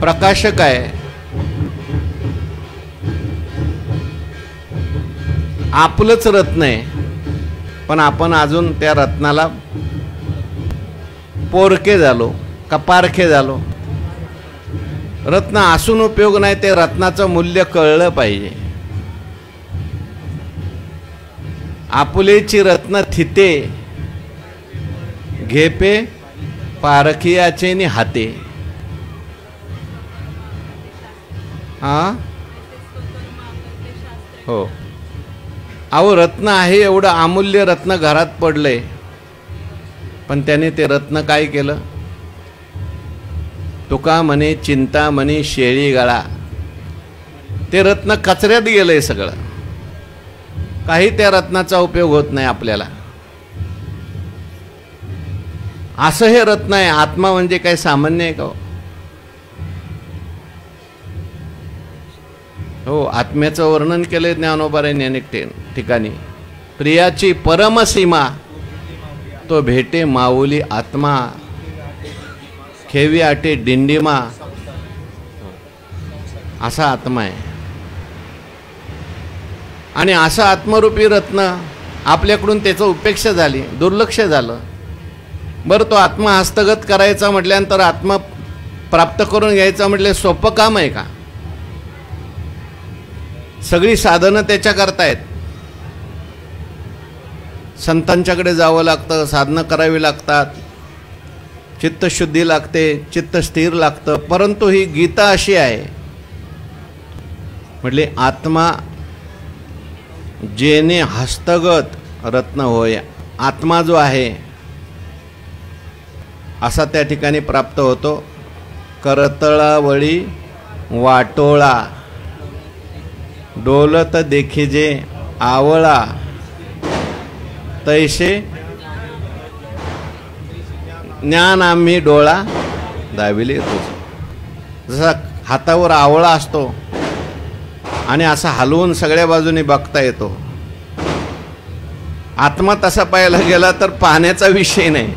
प्रकाशक आहे. आपलंच रत्न आहे, पण आपण अजून त्या रत्नाला पोरके झालो का पारखे झालो. रत्न असून उपयोग नाही, ते रत्नाचं मूल्य कळलं पाहिजे. आपुलेची रत्न थिते घेपे पारखियाचे नि हाते. हो, अहो रत्न आहे, एवढं अमूल्य रत्न घरात पडलंय, पण त्याने ते रत्न काय केलं? तुका म्हणे चिंता म्हणे शेळी गळा. ते रत्न कचऱ्यात गेलंय सगळं. काही त्या रत्नाचा उपयोग होत नाही आपल्याला. असं हे रत्न आहे. आत्मा म्हणजे काय सामान्य आहे का? हो, आत्म्याचं वर्णन केलंय ज्ञानोबारांनी अनेक ठिकाणी. प्रियाची परमसीमा तो भेटे माऊली आत्मा, खेवी आटे डिंडिमा. असा आत्मा आहे. आणि असा आत्मरूपी रत्न आपल्याकडून त्याचं उपेक्षा झाली, दुर्लक्ष झालं. बरं, तो आत्मा हस्तगत करायचा म्हटल्यानंतर आत्मा प्राप्त करून घ्यायचा म्हटलं सोपं काम आहे का? सगळी साधनं त्याच्या करतायत. संतांच्याकडे जावं लागतं, साधनं करावी लागतात, चित्तशुद्धी लागते, चित्त स्थिर लागतं. परंतु ही गीता अशी आहे म्हटले आत्मा जेने हस्तगत रत्न होय. आत्मा जो आहे असा त्या ठिकाणी प्राप्त होतो. करतळावळी वाटोळा डोलत देखिजे आवळा तैसे ज्ञान आम्ही डोळा दाविले तुझ. जसा हातावर आवळा असतो आणि असा हलवून सगळ्या बाजूने बघता येतो, आत्मा तसा पाहायला गेला तर पाहण्याचा विषय नाही.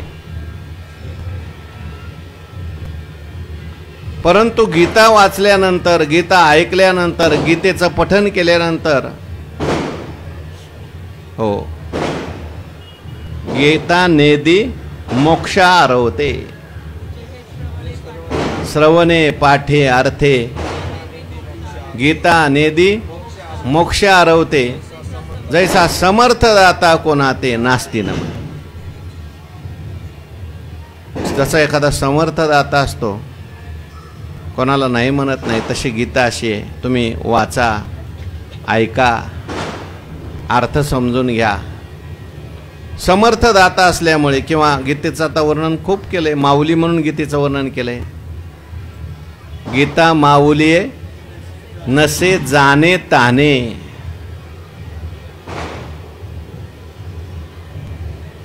परंतु गीता वाचल्यानंतर, गीता ऐकल्यानंतर, गीतेचं पठन केल्यानंतर, हो, गीता नेदी मोक्षा आरवते. श्रवणे पाठे अर्थे गीता नेदी मोक्ष आरवते. जैसा समर्थ दाता कोणाते नास्ती नम. जसा एखादा समर्थ दाता असतो, कोणाला नाही म्हणत नाही, तशी गीता अशी आहे. तुम्ही वाचा, ऐका, अर्थ समजून घ्या. समर्थ दाता असल्यामुळे, किंवा गीतेचं आता वर्णन खूप केलंय, माऊली म्हणून गीतेचं वर्णन केलंय. गीता माऊलीये नसे जाणे ताने.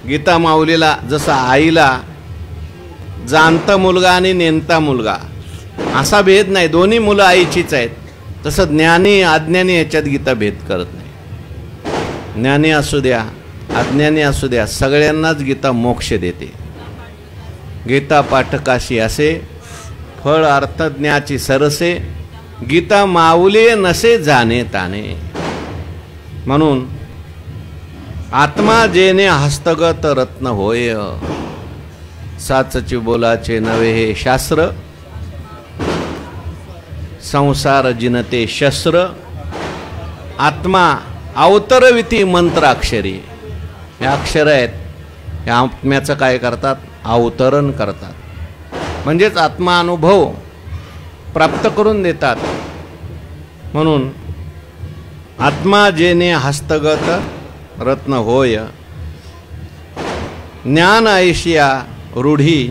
गीता माऊलीला जसा आईला जाणता मुलगा आणि नेणता मुलगा असा भेद नाही, दोन्ही मुलं आईचीच आहेत. तसं ज्ञानी अज्ञानी याच्यात गीता भेद करत नाही. ज्ञानी असू द्या, अज्ञानी असू द्या, सगळ्यांनाच गीता मोक्ष देते. गीता पाठकाशी असे फळ अर्थज्ञाची सरसे. गीता माऊली नसे जाणे ताने. म्हणून आत्मा जेने हस्तगत रत्न होय. साचची बोलाचे नवे हे शास्त्र. संसार जिनते शस्त्र. आत्मा अवतरविती मंत्राक्षरी. हे अक्षर आहेत, या आत्म्याचं काय करतात? अवतरण करतात. म्हणजेच आत्मा अनुभव प्राप्त करून देतात. म्हणून आत्मा जेने हस्तगत रत्न होय. ज्ञान ऐशिया रूढी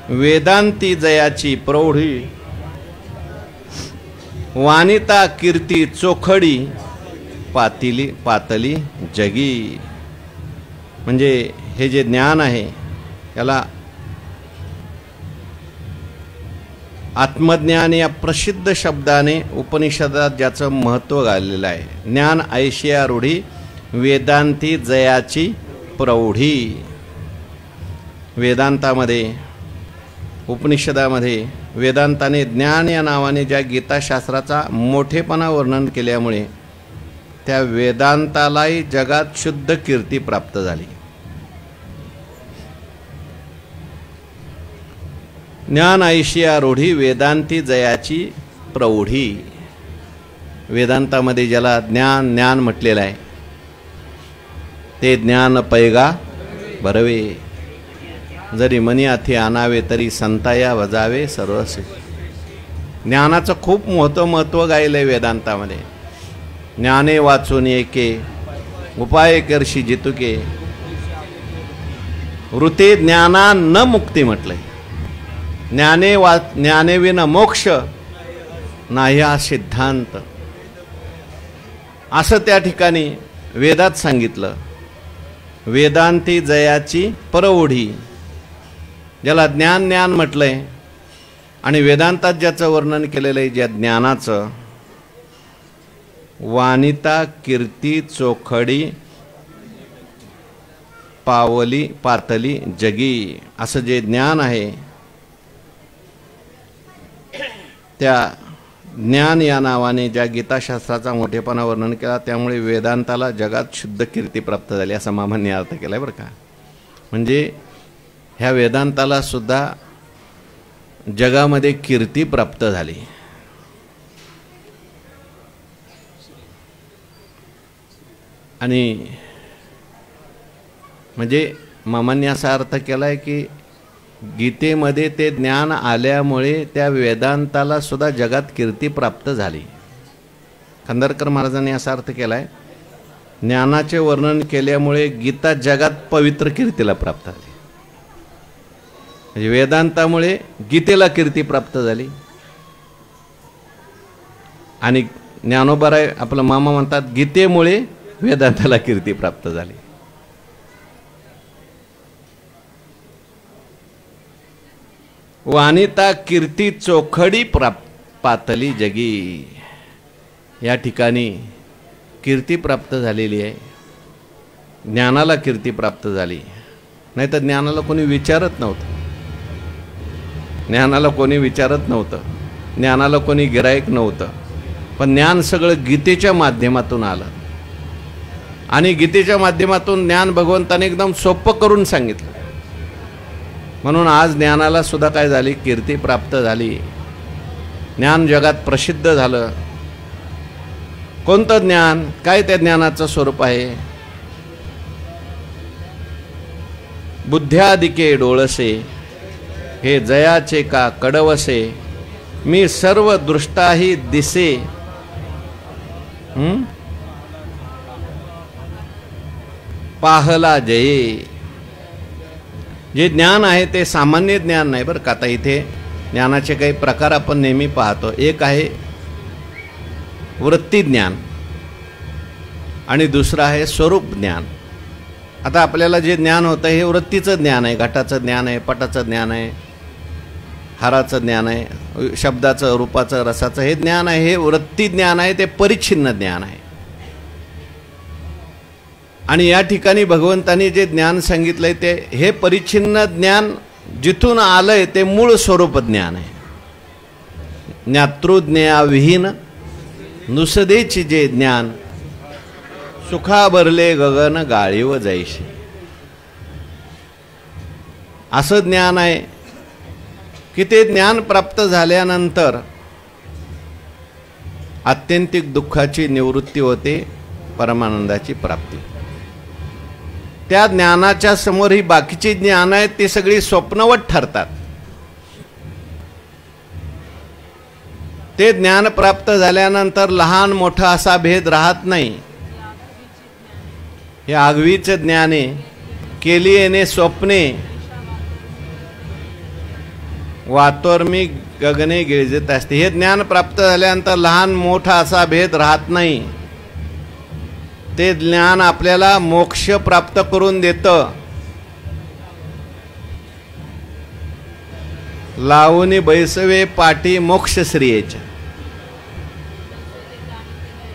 वेदांती जयाची प्रौढी. वानिता कीर्ती चोखडी पातली जगी. म्हणजे हे जे ज्ञान आहे याला आत्मज्ञान या प्रसिद्ध शब्दाने उपनिषदात ज्याचं महत्त्व घाललेलं आहे. ज्ञान ऐशिया रूढी वेदांती जयाची प्रौढी. वेदांतामध्ये, उपनिषदामध्ये वेदांताने ज्ञान या नावाने ज्या गीताशास्त्राचा मोठेपणा वर्णन केल्यामुळे त्या वेदांतालाही जगात शुद्ध कीर्ती प्राप्त झाली. ज्ञान ऐशिया रूढी वेदांती जयाची प्रौढी. वेदांतामध्ये ज्याला ज्ञान ज्ञान म्हटलेलं आहे ते ज्ञान पैगा बरवे. जरी मनी अथी आणावे तरी संताया वजावे सर्वसे. ज्ञानाचं खूप मोठं महत्त्व गायलंय वेदांतामध्ये. ज्ञाने वाचून एके उपाय करशी जितुके. वृते ज्ञाना न मुक्ती म्हटलंय. ज्ञाने विना मोक्ष नाही हा सिद्धांत असं त्या ठिकाणी वेदात सांगितलं. वेदांती जयाची प्रौढी. ज्याला ज्ञान ज्ञान म्हटलंय आणि वेदांतात ज्याचं वर्णन केलेलं आहे ज्या ज्ञानाचं, वानिता कीर्ती चोखडी पातली जगी असं जे ज्ञान आहे त्या ज्ञान या नावाने ज्या गीताशास्त्राचा मोठेपणा वर्णन केला त्यामुळे वेदांताला जगात शुद्ध कीर्ती प्राप्त झाली असा मामांनी अर्थ केलाय बरं का. म्हणजे ह्या वेदांताला सुद्धा जगामध्ये कीर्ती प्राप्त झाली. आणि म्हणजे मामांनी असा अर्थ केलाय की गीतेमध्ये ते ज्ञान आल्यामुळे त्या वेदांताला सुद्धा जगात कीर्ती प्राप्त झाली. खांदारकर महाराजांनी असा अर्थ केलाय, ज्ञानाचे वर्णन केल्यामुळे गीता जगात पवित्र कीर्तीला प्राप्त झाली. म्हणजे वेदांतामुळे गीतेला कीर्ती प्राप्त झाली. आणि ज्ञानोबाराय आपला मामा म्हणतात गीतेमुळे वेदांताला कीर्ती प्राप्त झाली. वानिता कीर्ती चोखडी पातली जगी. या ठिकाणी कीर्ती प्राप्त झालेली आहे. ज्ञानाला कीर्ती प्राप्त झाली. नाही तर ज्ञानाला कोणी विचारत नव्हतं. ज्ञानाला कोणी विचारत नव्हतं. ज्ञानाला कोणी गिराईक नव्हतं. पण ज्ञान सगळं गीतेच्या माध्यमातून आलं. आणि गीतेच्या माध्यमातून ज्ञान भगवंताने एकदम सोपं करून सांगितलं. म्हणून आज ज्ञानाला सुद्धा काय झाली, कीर्ती प्राप्त झाली. ज्ञान जगात प्रसिद्ध झालं. कोणतं ज्ञान, काय त्या ज्ञानाचं स्वरूप आहे. बुद्ध्यादिके डोळसे हे जयाचे का कडवसे. मी सर्व दृष्टाही दिसे. पाहला जये. जे ज्ञान आहे ते सामान्य ज्ञान नाही बरं का. आता इथे ज्ञानाचे काही प्रकार आपण नेहमी पाहतो. एक आहे वृत्ती ज्ञान आणि दुसरं आहे स्वरूप ज्ञान. आता आपल्याला जे ज्ञान होतं हे वृत्तीचं ज्ञान आहे. घटाचं ज्ञान आहे, पटाचं ज्ञान आहे, हाराचं ज्ञान आहे, शब्दाचं, रूपाचं, रसाचं हे ज्ञान आहे. हे वृत्ती ज्ञान आहे. ते परिच्छिन्न ज्ञान आहे. आणि या ठिकाणी भगवंतांनी जे ज्ञान सांगितलंय ते हे परिच्छिन्न ज्ञान जिथून आलंय ते मूळ स्वरूप ज्ञान आहे. ज्ञातृज्ञाविहीन नुसदेची जे ज्ञान सुखा भरले गगन गाळीव जायशी. असं ज्ञान आहे की ते ज्ञान प्राप्त झाल्यानंतर आत्यंतिक दुःखाची निवृत्ती होते, परमानंदाची प्राप्ती. त्या ज्ञानाच्या समोर ही बाकीची ज्ञान आहेत ती सगळी स्वप्नवत ठरतात. ते ज्ञान प्राप्त झाल्यानंतर लहान मोठा असा भेद राहत नाही. हे आगवीचे ज्ञाने केली येणे स्वप्ने वातोर्मी गगने गिळजित असते. हे ज्ञान प्राप्त झाल्यानंतर लहान मोठा असा भेद राहत नाही. ते ज्ञान आपल्याला मोक्ष प्राप्त करून देतं. लावणी बैसवे पाठी मोक्ष श्रियेच्या.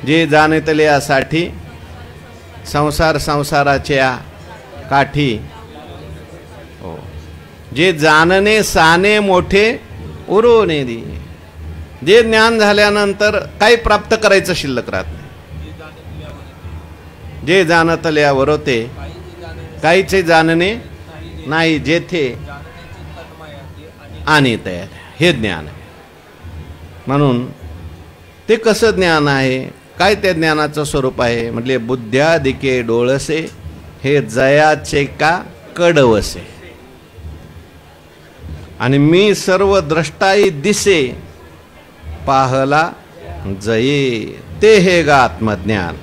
जे जाणतले यासाठी संसार संसाराच्या काठी. हो, जे जाणणे साने मोठे उरोने दे. जे ज्ञान झाल्यानंतर काही प्राप्त करायचं शिल्लक राहत नाही. जे जाणतल्यावर होते काहीचे जाणणे नाही जेथे आणि तयार. हे ज्ञान आहे. म्हणून ते कसं ज्ञान आहे, काय त्या ज्ञानाचं स्वरूप आहे म्हटले बुद्ध्यादिके डोळसे हे जयाचे का कडवसे. आणि मी सर्व द्रष्टाई दिसे पाहला जये. ते हे गा आत्मज्ञान.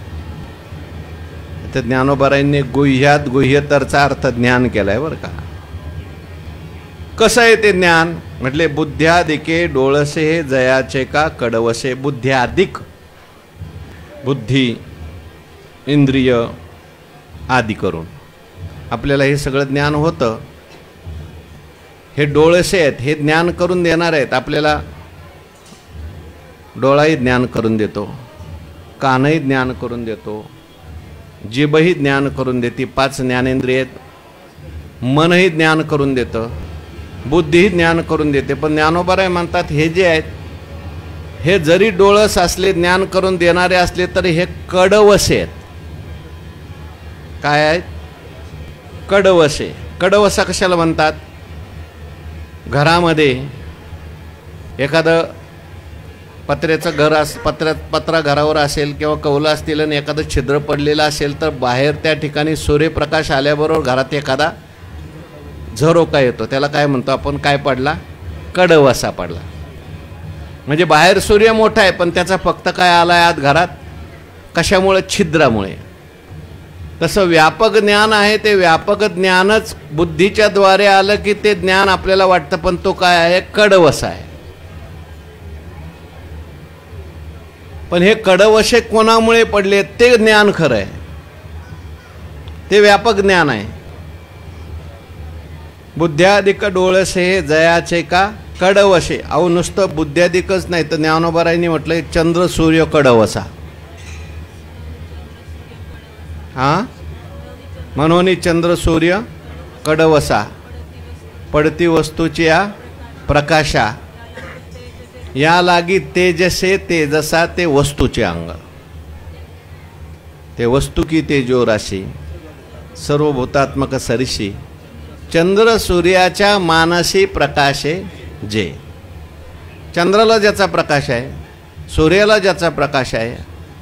तर ज्ञानोबारायांनी गुह्यात गुह्यतरचा अर्थ ज्ञान केलाय बरं का. कसं आहे ते ज्ञान म्हटले बुद्ध्यादिके डोळसे हे जयाचे का कडवसे. बुद्ध्यादिक, बुद्धी इंद्रिय आदी करून आपल्याला हे सगळं ज्ञान होतं. हे डोळसे आहेत, हे ज्ञान करून देणार आहेत आपल्याला. डोळाही ज्ञान करून देतो, कानही ज्ञान करून देतो, जीभही ज्ञान करून देते. 5 ज्ञानेंद्रिय आहेत. मनही ज्ञान करून देतं, बुद्धीही ज्ञान करून देते. पण ज्ञानोबाराय म्हणतात हे जे आहेत हे जरी डोळस असले, ज्ञान करून देणारे असले, तरी हे कडवसे आहेत. काय आहेत? कडवसे. कडवसा कशाला म्हणतात? घरामध्ये एखादं पत्र्याचं घर पत्रा घरावर असेल किंवा कौलं असतील आणि एखादं छिद्र पडलेलं असेल, तर बाहेर त्या ठिकाणी सूर्यप्रकाश आल्याबरोबर घरात एखादा झरोका येतो. त्याला काय म्हणतो आपण? काय पडला? कडवसा पडला. म्हणजे बाहेर सूर्य मोठा आहे, पण त्याचा फक्त काय आलाय आत घरात? कशामुळे? छिद्रामुळे. तसं व्यापक ज्ञान आहे, ते व्यापक ज्ञानच बुद्धीच्या द्वारे आलं की ते ज्ञान आपल्याला वाटतं, पण तो काय आहे? कडवसा आहे. पण हे कडवसे कोणामुळे पडले? ते ज्ञान खरं आहे, ते व्यापक ज्ञान आहे. बुद्ध्याधिक डोळसे जयाचे का कडवसे. अहो नुसतं बुद्ध्याधिकच नाही तर ज्ञानोबारायांनी म्हटलंय चंद्र सूर्य कडवसा. हा, म्हणून चंद्र सूर्य कडवसा, पडती वस्तूची या प्रकाशा, या लागी तेजसे तेजसा, ते वस्तूचे अंग. ते वस्तू की तेजो राशी, सर्वभूतात्मक सरिशी, चंद्र सूर्याच्या मानसी प्रकाशे जे. चंद्राला ज्याचा प्रकाश आहे, सूर्याला ज्याचा प्रकाश आहे,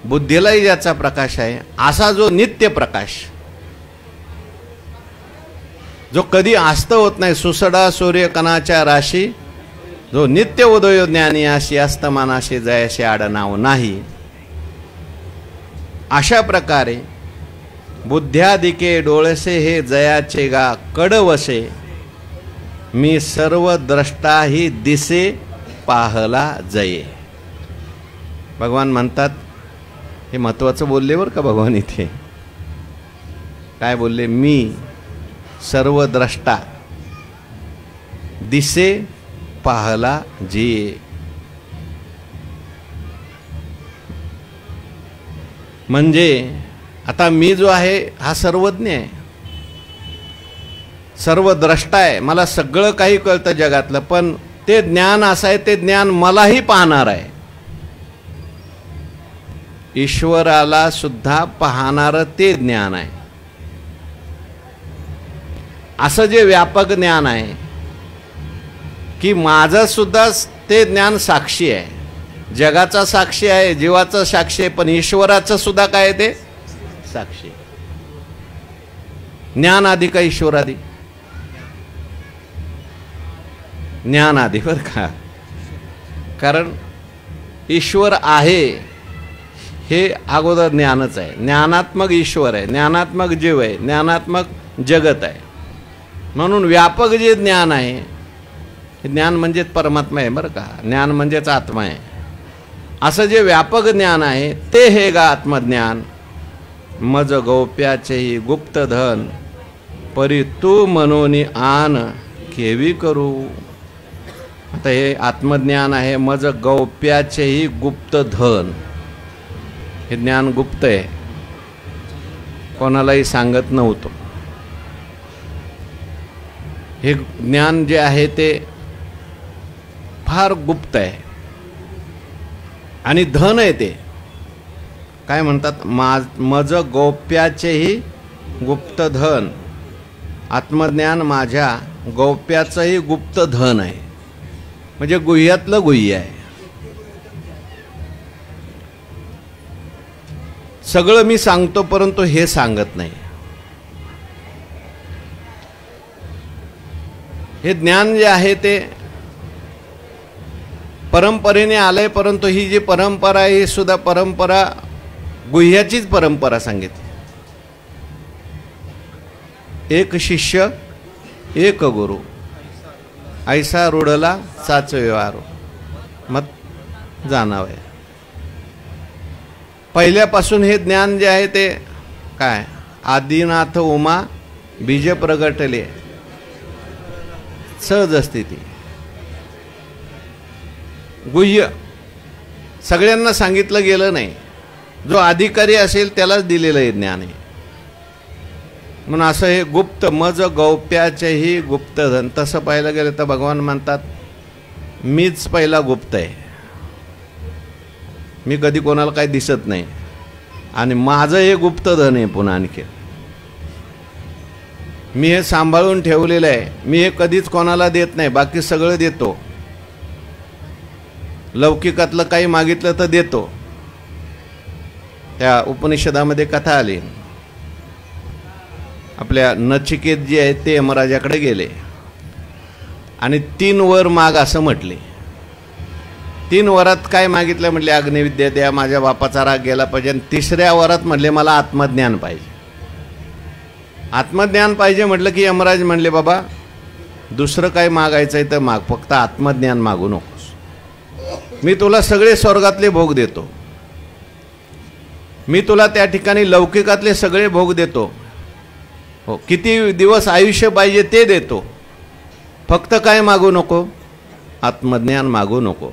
बुद्धीलाही ज्याचा प्रकाश आहे, असा जो नित्य प्रकाश, जो कधी अस्त होत नाही, सुसडा सूर्यकणाच्या राशी, जो नित्य उदय ज्ञानी अशी अस्तमानाशी जयाशी आडनाव नाही. अशा प्रकारे बुद्ध्यादिके डोळसे हे जयाचे गा कडवसे, मी सर्व द्रष्टा ही दिसे पाहला जये. भगवान म्हणतात, हे महत्वाचं बोलले बरं का भगवान. इथे काय बोलले? मी सर्व द्रष्टा दिसे पाहला जे. म्हणजे आता मी जो आहे हा सर्वज्ञ आहे, सर्व द्रष्टा आहे, मला सगळं काही कळतं जगातलं, पण ते ज्ञान असं आहे, ते ज्ञान मलाही पाहणार आहे. ईश्वराला सुद्धा पाहणारं ते ज्ञान आहे. असं जे व्यापक ज्ञान आहे की माझं सुद्धा ते ज्ञान साक्षी आहे, जगाचा साक्षी आहे, जीवाचा साक्षी आहे, पण ईश्वराचं सुद्धा काय ते साक्षी. ज्ञान आधी का ईश्वर आधी? ज्ञान आधी बरं का. कारण ईश्वर आहे हे अगोदर ज्ञानच आहे. ज्ञानात्मक ईश्वर आहे, ज्ञानात्मक जीव आहे, ज्ञानात्मक जगत आहे. म्हणून व्यापक जे ज्ञान आहे, हे ज्ञान म्हणजेच परमात्मा आहे बरं का. ज्ञान म्हणजेच आत्मा आहे. असं जे व्यापक ज्ञान आहे ते हे गा आत्मज्ञान. मज गौप्याचेही गुप्त धन, परी तू मनोनी आन केवी करू. आता हे आत्मज्ञान आहे, मज गौप्याचेही गुप्त धन. हे ज्ञान गुप्त आहे, कोणालाही सांगत नव्हतं. हे ज्ञान जे आहे ते फार गुप्त आहे आणि धन आहे. ते काय म्हणतात? मज गौप्याचेही गुप्त धन. आत्मज्ञान माझ्या गौप्याचंही गुप्त धन आहे, म्हणजे गुह्यातलं गुह्य आहे. सगळं मी सांगतो परंतु हे सांगत नाही. हे ज्ञान जे आहे ते परंपरेने आलंय, परंतु ही जी परंपरा आहे ही सुद्धा परंपरा गुह्याचीच परंपरा सांगितली. एक शिष्य एक गुरु, ऐसा रूढला साच व्यवहारो मत जाणावे. पहिल्यापासून हे ज्ञान जे आहे ते काय? आदिनाथ उमा बीज प्रगटले, सहज स्थिती, गुह्य, सगळ्यांना सांगितलं गेलं नाही. जो अधिकारी असेल त्यालाच दिलेलं हे ज्ञान आहे. म्हणून असं हे गुप्त, मज गौप्याचेही गुप्त धन. तसं पाहायला गेलं तर भगवान म्हणतात मीच पहिला गुप्त आहे. मी कधी कोणाला काही दिसत नाही आणि माझं हे गुप्तधन आहे. पुन्हा आणखी मी हे सांभाळून ठेवलेलं आहे. मी हे कधीच कोणाला देत नाही, बाकी सगळं देतो. लौकिकातलं काही मागितलं तर देतो. त्या उपनिषदामध्ये कथा आली, आपल्या नचिकेत जे आहेत ते यमराजाकडे गेले आणि 3 वर माग असं म्हटले. 3 वरात काय मागितलं म्हटले, अग्निविद्या द्या, माझ्या बापाचा राग गेला पाहिजे. आणि 3ऱ्या वरात म्हटले मला आत्मज्ञान पाहिजे. आत्मज्ञान पाहिजे म्हटलं की यमराज म्हणले, बाबा दुसरं काय मागायचं आहे तर माग, फक्त आत्मज्ञान मागू नकोस. मी तुला सगळे स्वर्गातले भोग देतो, मी तुला त्या ठिकाणी लौकिकातले सगळे भोग देतो, हो किती दिवस आयुष्य पाहिजे ते देतो, फक्त काय मागू नको, आत्मज्ञान मागू नको.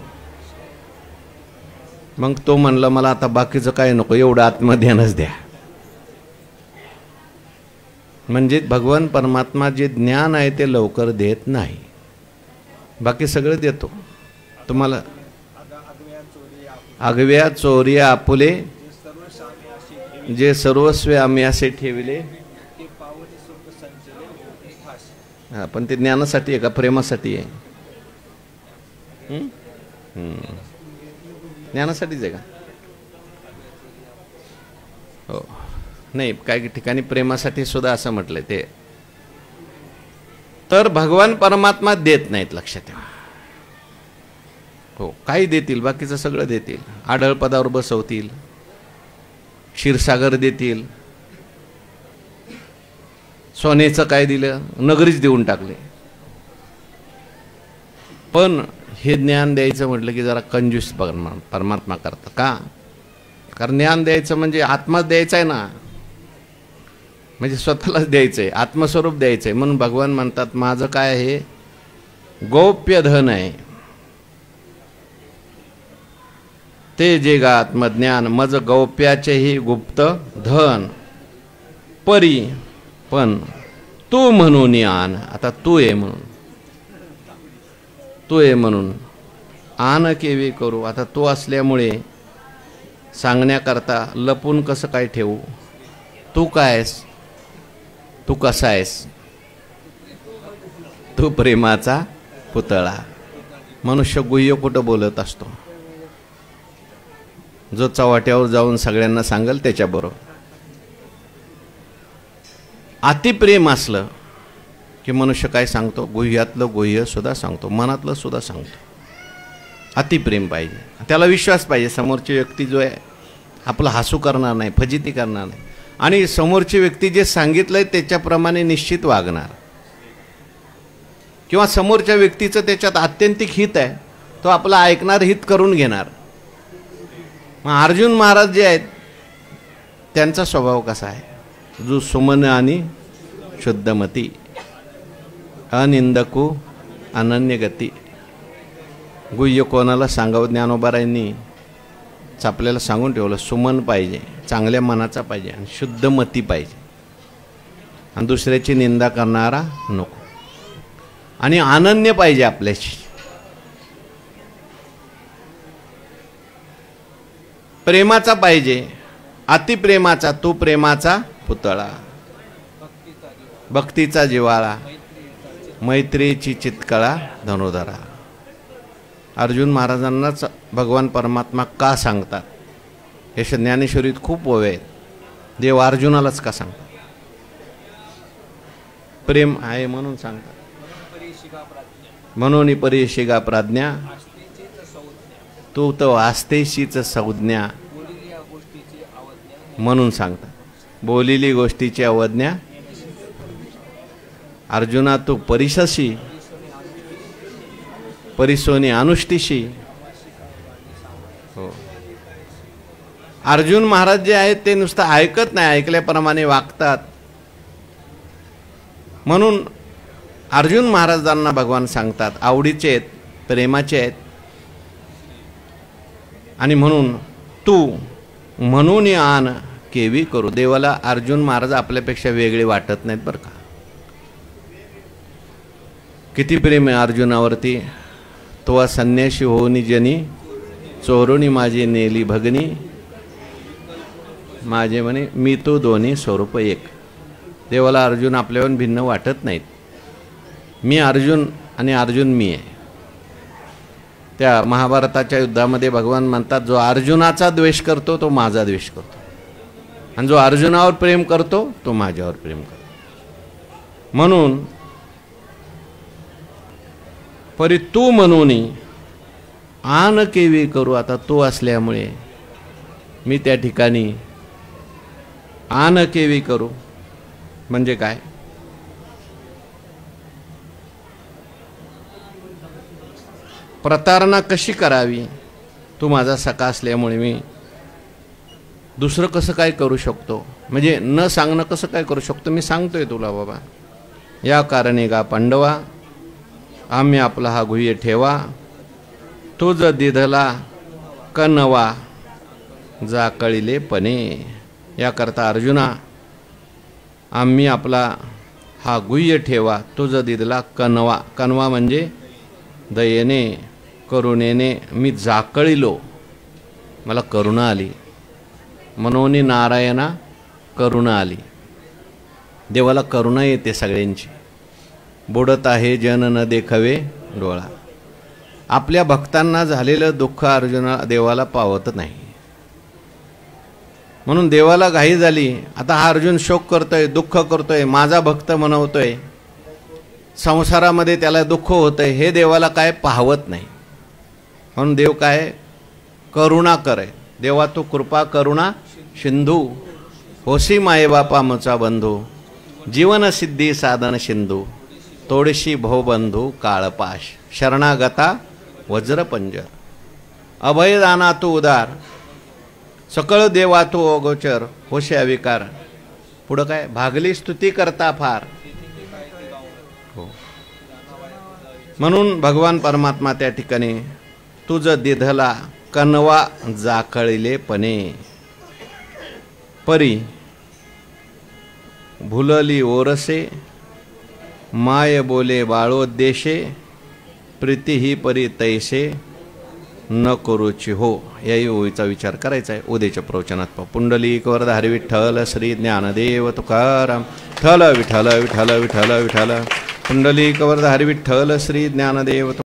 मग तो म्हणला मला आता बाकीचं काय नको, एवढं आत्मज्ञानच द्या. म्हणजे भगवान परमात्मा जे ज्ञान आहे ते लवकर देत नाही, बाकी सगळं देतो तुम्हाला. आगव्या चोरी आपुले जे सर्वस्व आम्ही असे ठेवले. हा, पण ते ज्ञानासाठी आहे का प्रेमासाठी आहे? ज्ञानासाठीच आहे का? हो नाही, काही ठिकाणी प्रेमासाठी सुद्धा असं म्हटलंय ते. तर भगवान परमात्मा देत नाहीत, लक्षात ठेवा. हो काही देतील, बाकीचं सगळं देतील. आढळ पदावर बसवतील, क्षीरसागर देतील, सोन्याचं काय दिलं, नगरीच देऊन टाकले. पण हे ज्ञान द्यायचं म्हटलं की जरा कंजूस परमात्मा करतं का? कारण ज्ञान द्यायचं म्हणजे आत्माच द्यायचा आहे ना, म्हणजे स्वतःलाच द्यायचं आहे, आत्मस्वरूप द्यायचं आहे. म्हणून भगवान म्हणतात माझं काय आहे, गौप्य धन आहे ते जे गा आत्मज्ञान, मज गौप्याचेही गुप्त धन परी, पण तू म्हणून आण. आता तू आहे म्हणून, तू आहे म्हणून आण केवी करू. आता तू असल्यामुळे सांगण्याकरता लपून कसं काय ठेवू? तू काय आहेस, तू कसा आहेस? तू प्रेमाचा पुतळा. मनुष्य गुह्य कुठं बोलत असतो, जो चव्हाट्यावर जाऊन सगळ्यांना सांगेल त्याच्याबरोबर. अतिप्रेम असलं की मनुष्य काय सांगतो, गुह्यातलं गुह्य सुद्धा सांगतो, मनातलं सुद्धा सांगतो. अतिप्रेम पाहिजे, त्याला विश्वास पाहिजे. समोरची व्यक्ती जो आहे आपलं हसू करणार नाही, फजिती करणार नाही, आणि समोरची व्यक्ती जे सांगितलंय त्याच्याप्रमाणे निश्चित वागणार. किंवा समोरच्या व्यक्तीचं त्याच्यात आत्यंतिक हित आहे, तो आपलं ऐकणार, हित करून घेणार. मग अर्जुन महाराज जे आहेत त्यांचा स्वभाव कसा आहे, जो सुमन आणि शुद्धमती, अनिंदकू अनन्य गती. गुह्य कोणाला सांगावं, ज्ञानोबारायांनी आपल्याला सांगून ठेवलं, सुमन पाहिजे, चांगल्या मनाचा पाहिजे, आणि शुद्धमती पाहिजे, आणि दुसऱ्याची निंदा करणारा नको, आणि अनन्य पाहिजे आपल्याशी. प्रेमाचा पाहिजे, अतिप्रेमाचा, तू प्रेमाचा पुतळा, भक्तीचा जिव्हाळा, मैत्रीची चितकळा धनुधरा. अर्जुन महाराजांनाच भगवान परमात्मा का सांगतात, हे ज्ञानेश्वरीत खूप ओवे आहेत. देव अर्जुनालाच का सांगतात? प्रेम आहे म्हणून सांगतात. म्हणून परिशिगा प्राज्ञा, तू तो आस्तेशीच संज्ञा, म्हणून सांगतात. बोलिली गोष्टीची अवज्ञा. अर्जुना तू परिशशी, परिसोनी अनुष्ठीशी. हो, अर्जुन महाराज जे आहेत ते नुसतं ऐकत नाही, ऐकल्याप्रमाणे वागतात. म्हणून अर्जुन महाराजांना भगवान सांगतात आवडीचे आहेत, प्रेमाचे आहेत. आणि म्हणून तू म्हणून आण केवी करू. देवाला अर्जुन महाराज आपल्यापेक्षा वेगळे वाटत नाहीत बरं का. किती प्रेम आहे अर्जुनावरती. तो संन्याशी होऊन जनी चोरुणी माझी नेली भगनी, माझे म्हणे मी तू दोन्ही स्वरूप एक. देवाला अर्जुन आपल्याहून भिन्न वाटत नाहीत. मी अर्जुन आणि अर्जुन मी आहे. त्या महाभारताच्या युद्धामध्ये भगवान म्हणतात, जो अर्जुनाचा द्वेष करतो तो माझा द्वेष करतो, आणि जो अर्जुनावर प्रेम करतो तो माझ्यावर प्रेम करतो. म्हणून परी तू म्हणूनी आन केवी करू. आता तो असल्यामुळे मी त्या ठिकाणी आन केवी करू म्हणजे काय? प्रतारणा कशी करावी? तू माझा सखा असल्यामुळे मी दुसरं कसं काय करू शकतो, म्हणजे न सांगणं कसं काय करू शकतो? मी सांगतोय तुला बाबा. या कारणे गा पांडवा, आम्ही आपला हा गुह्य ठेवा. तुझ दिधला कनवा, जा कळिले पणे. याकरता अर्जुना, आम्ही आपला हा गुह्य ठेवा. तुझ दिधला कनवा. कनवा म्हणजे दयेने करुणेने मी जाकळिलो, मला करुणा आली. मनोनी नारायणा करुणा आली. देवाला करुणा येते सगळ्यांची. बुडत आहे जन न देखावे डोळा. आपल्या भक्तांना झालेलं दुःख अर्जुना देवाला पावत नाही. म्हणून देवाला घाई झाली. आता हा अर्जुन शोक करतोय, दुःख करतोय, माझा भक्त म्हणवतोय, संसारामध्ये त्याला दुःख होतंय, हे देवाला काय पाहवत नाही. म्हणून देव काय करुणा करे. देवा तू कृपा करुणा सिंधू, होसी मायबापा मुचा बंधू, जीवन सिद्धी साधन सिंधू, तोडशी भवबंधू काळपाश, शरणागता वज्रपंजर, अभयदाना तू उदार, सकळ देवा तू अगोचर, होशी अविकार. पुढं काय? भागली स्तुती करता फार. हो. म्हणून भगवान परमात्मा त्या ठिकाणी तुझ दिधला कनवा जाकळिले पणे, परी भुलली ओरसे, माय बोले बाळोद्देशे, प्रीती ही परी तैसे न करूची हो. याही ओळीचा विचार करायचा आहे उद्याच्या प्रवचनात. पुंडलिक वरद हरी विठ्ठल श्री ज्ञानदेव तुकाराम. विठ्ठल विठ्ठल विठ्ठल विठ्ठल विठ्ठल. पुंडलिक वरद हरी विठ्ठल श्री ज्ञानदेव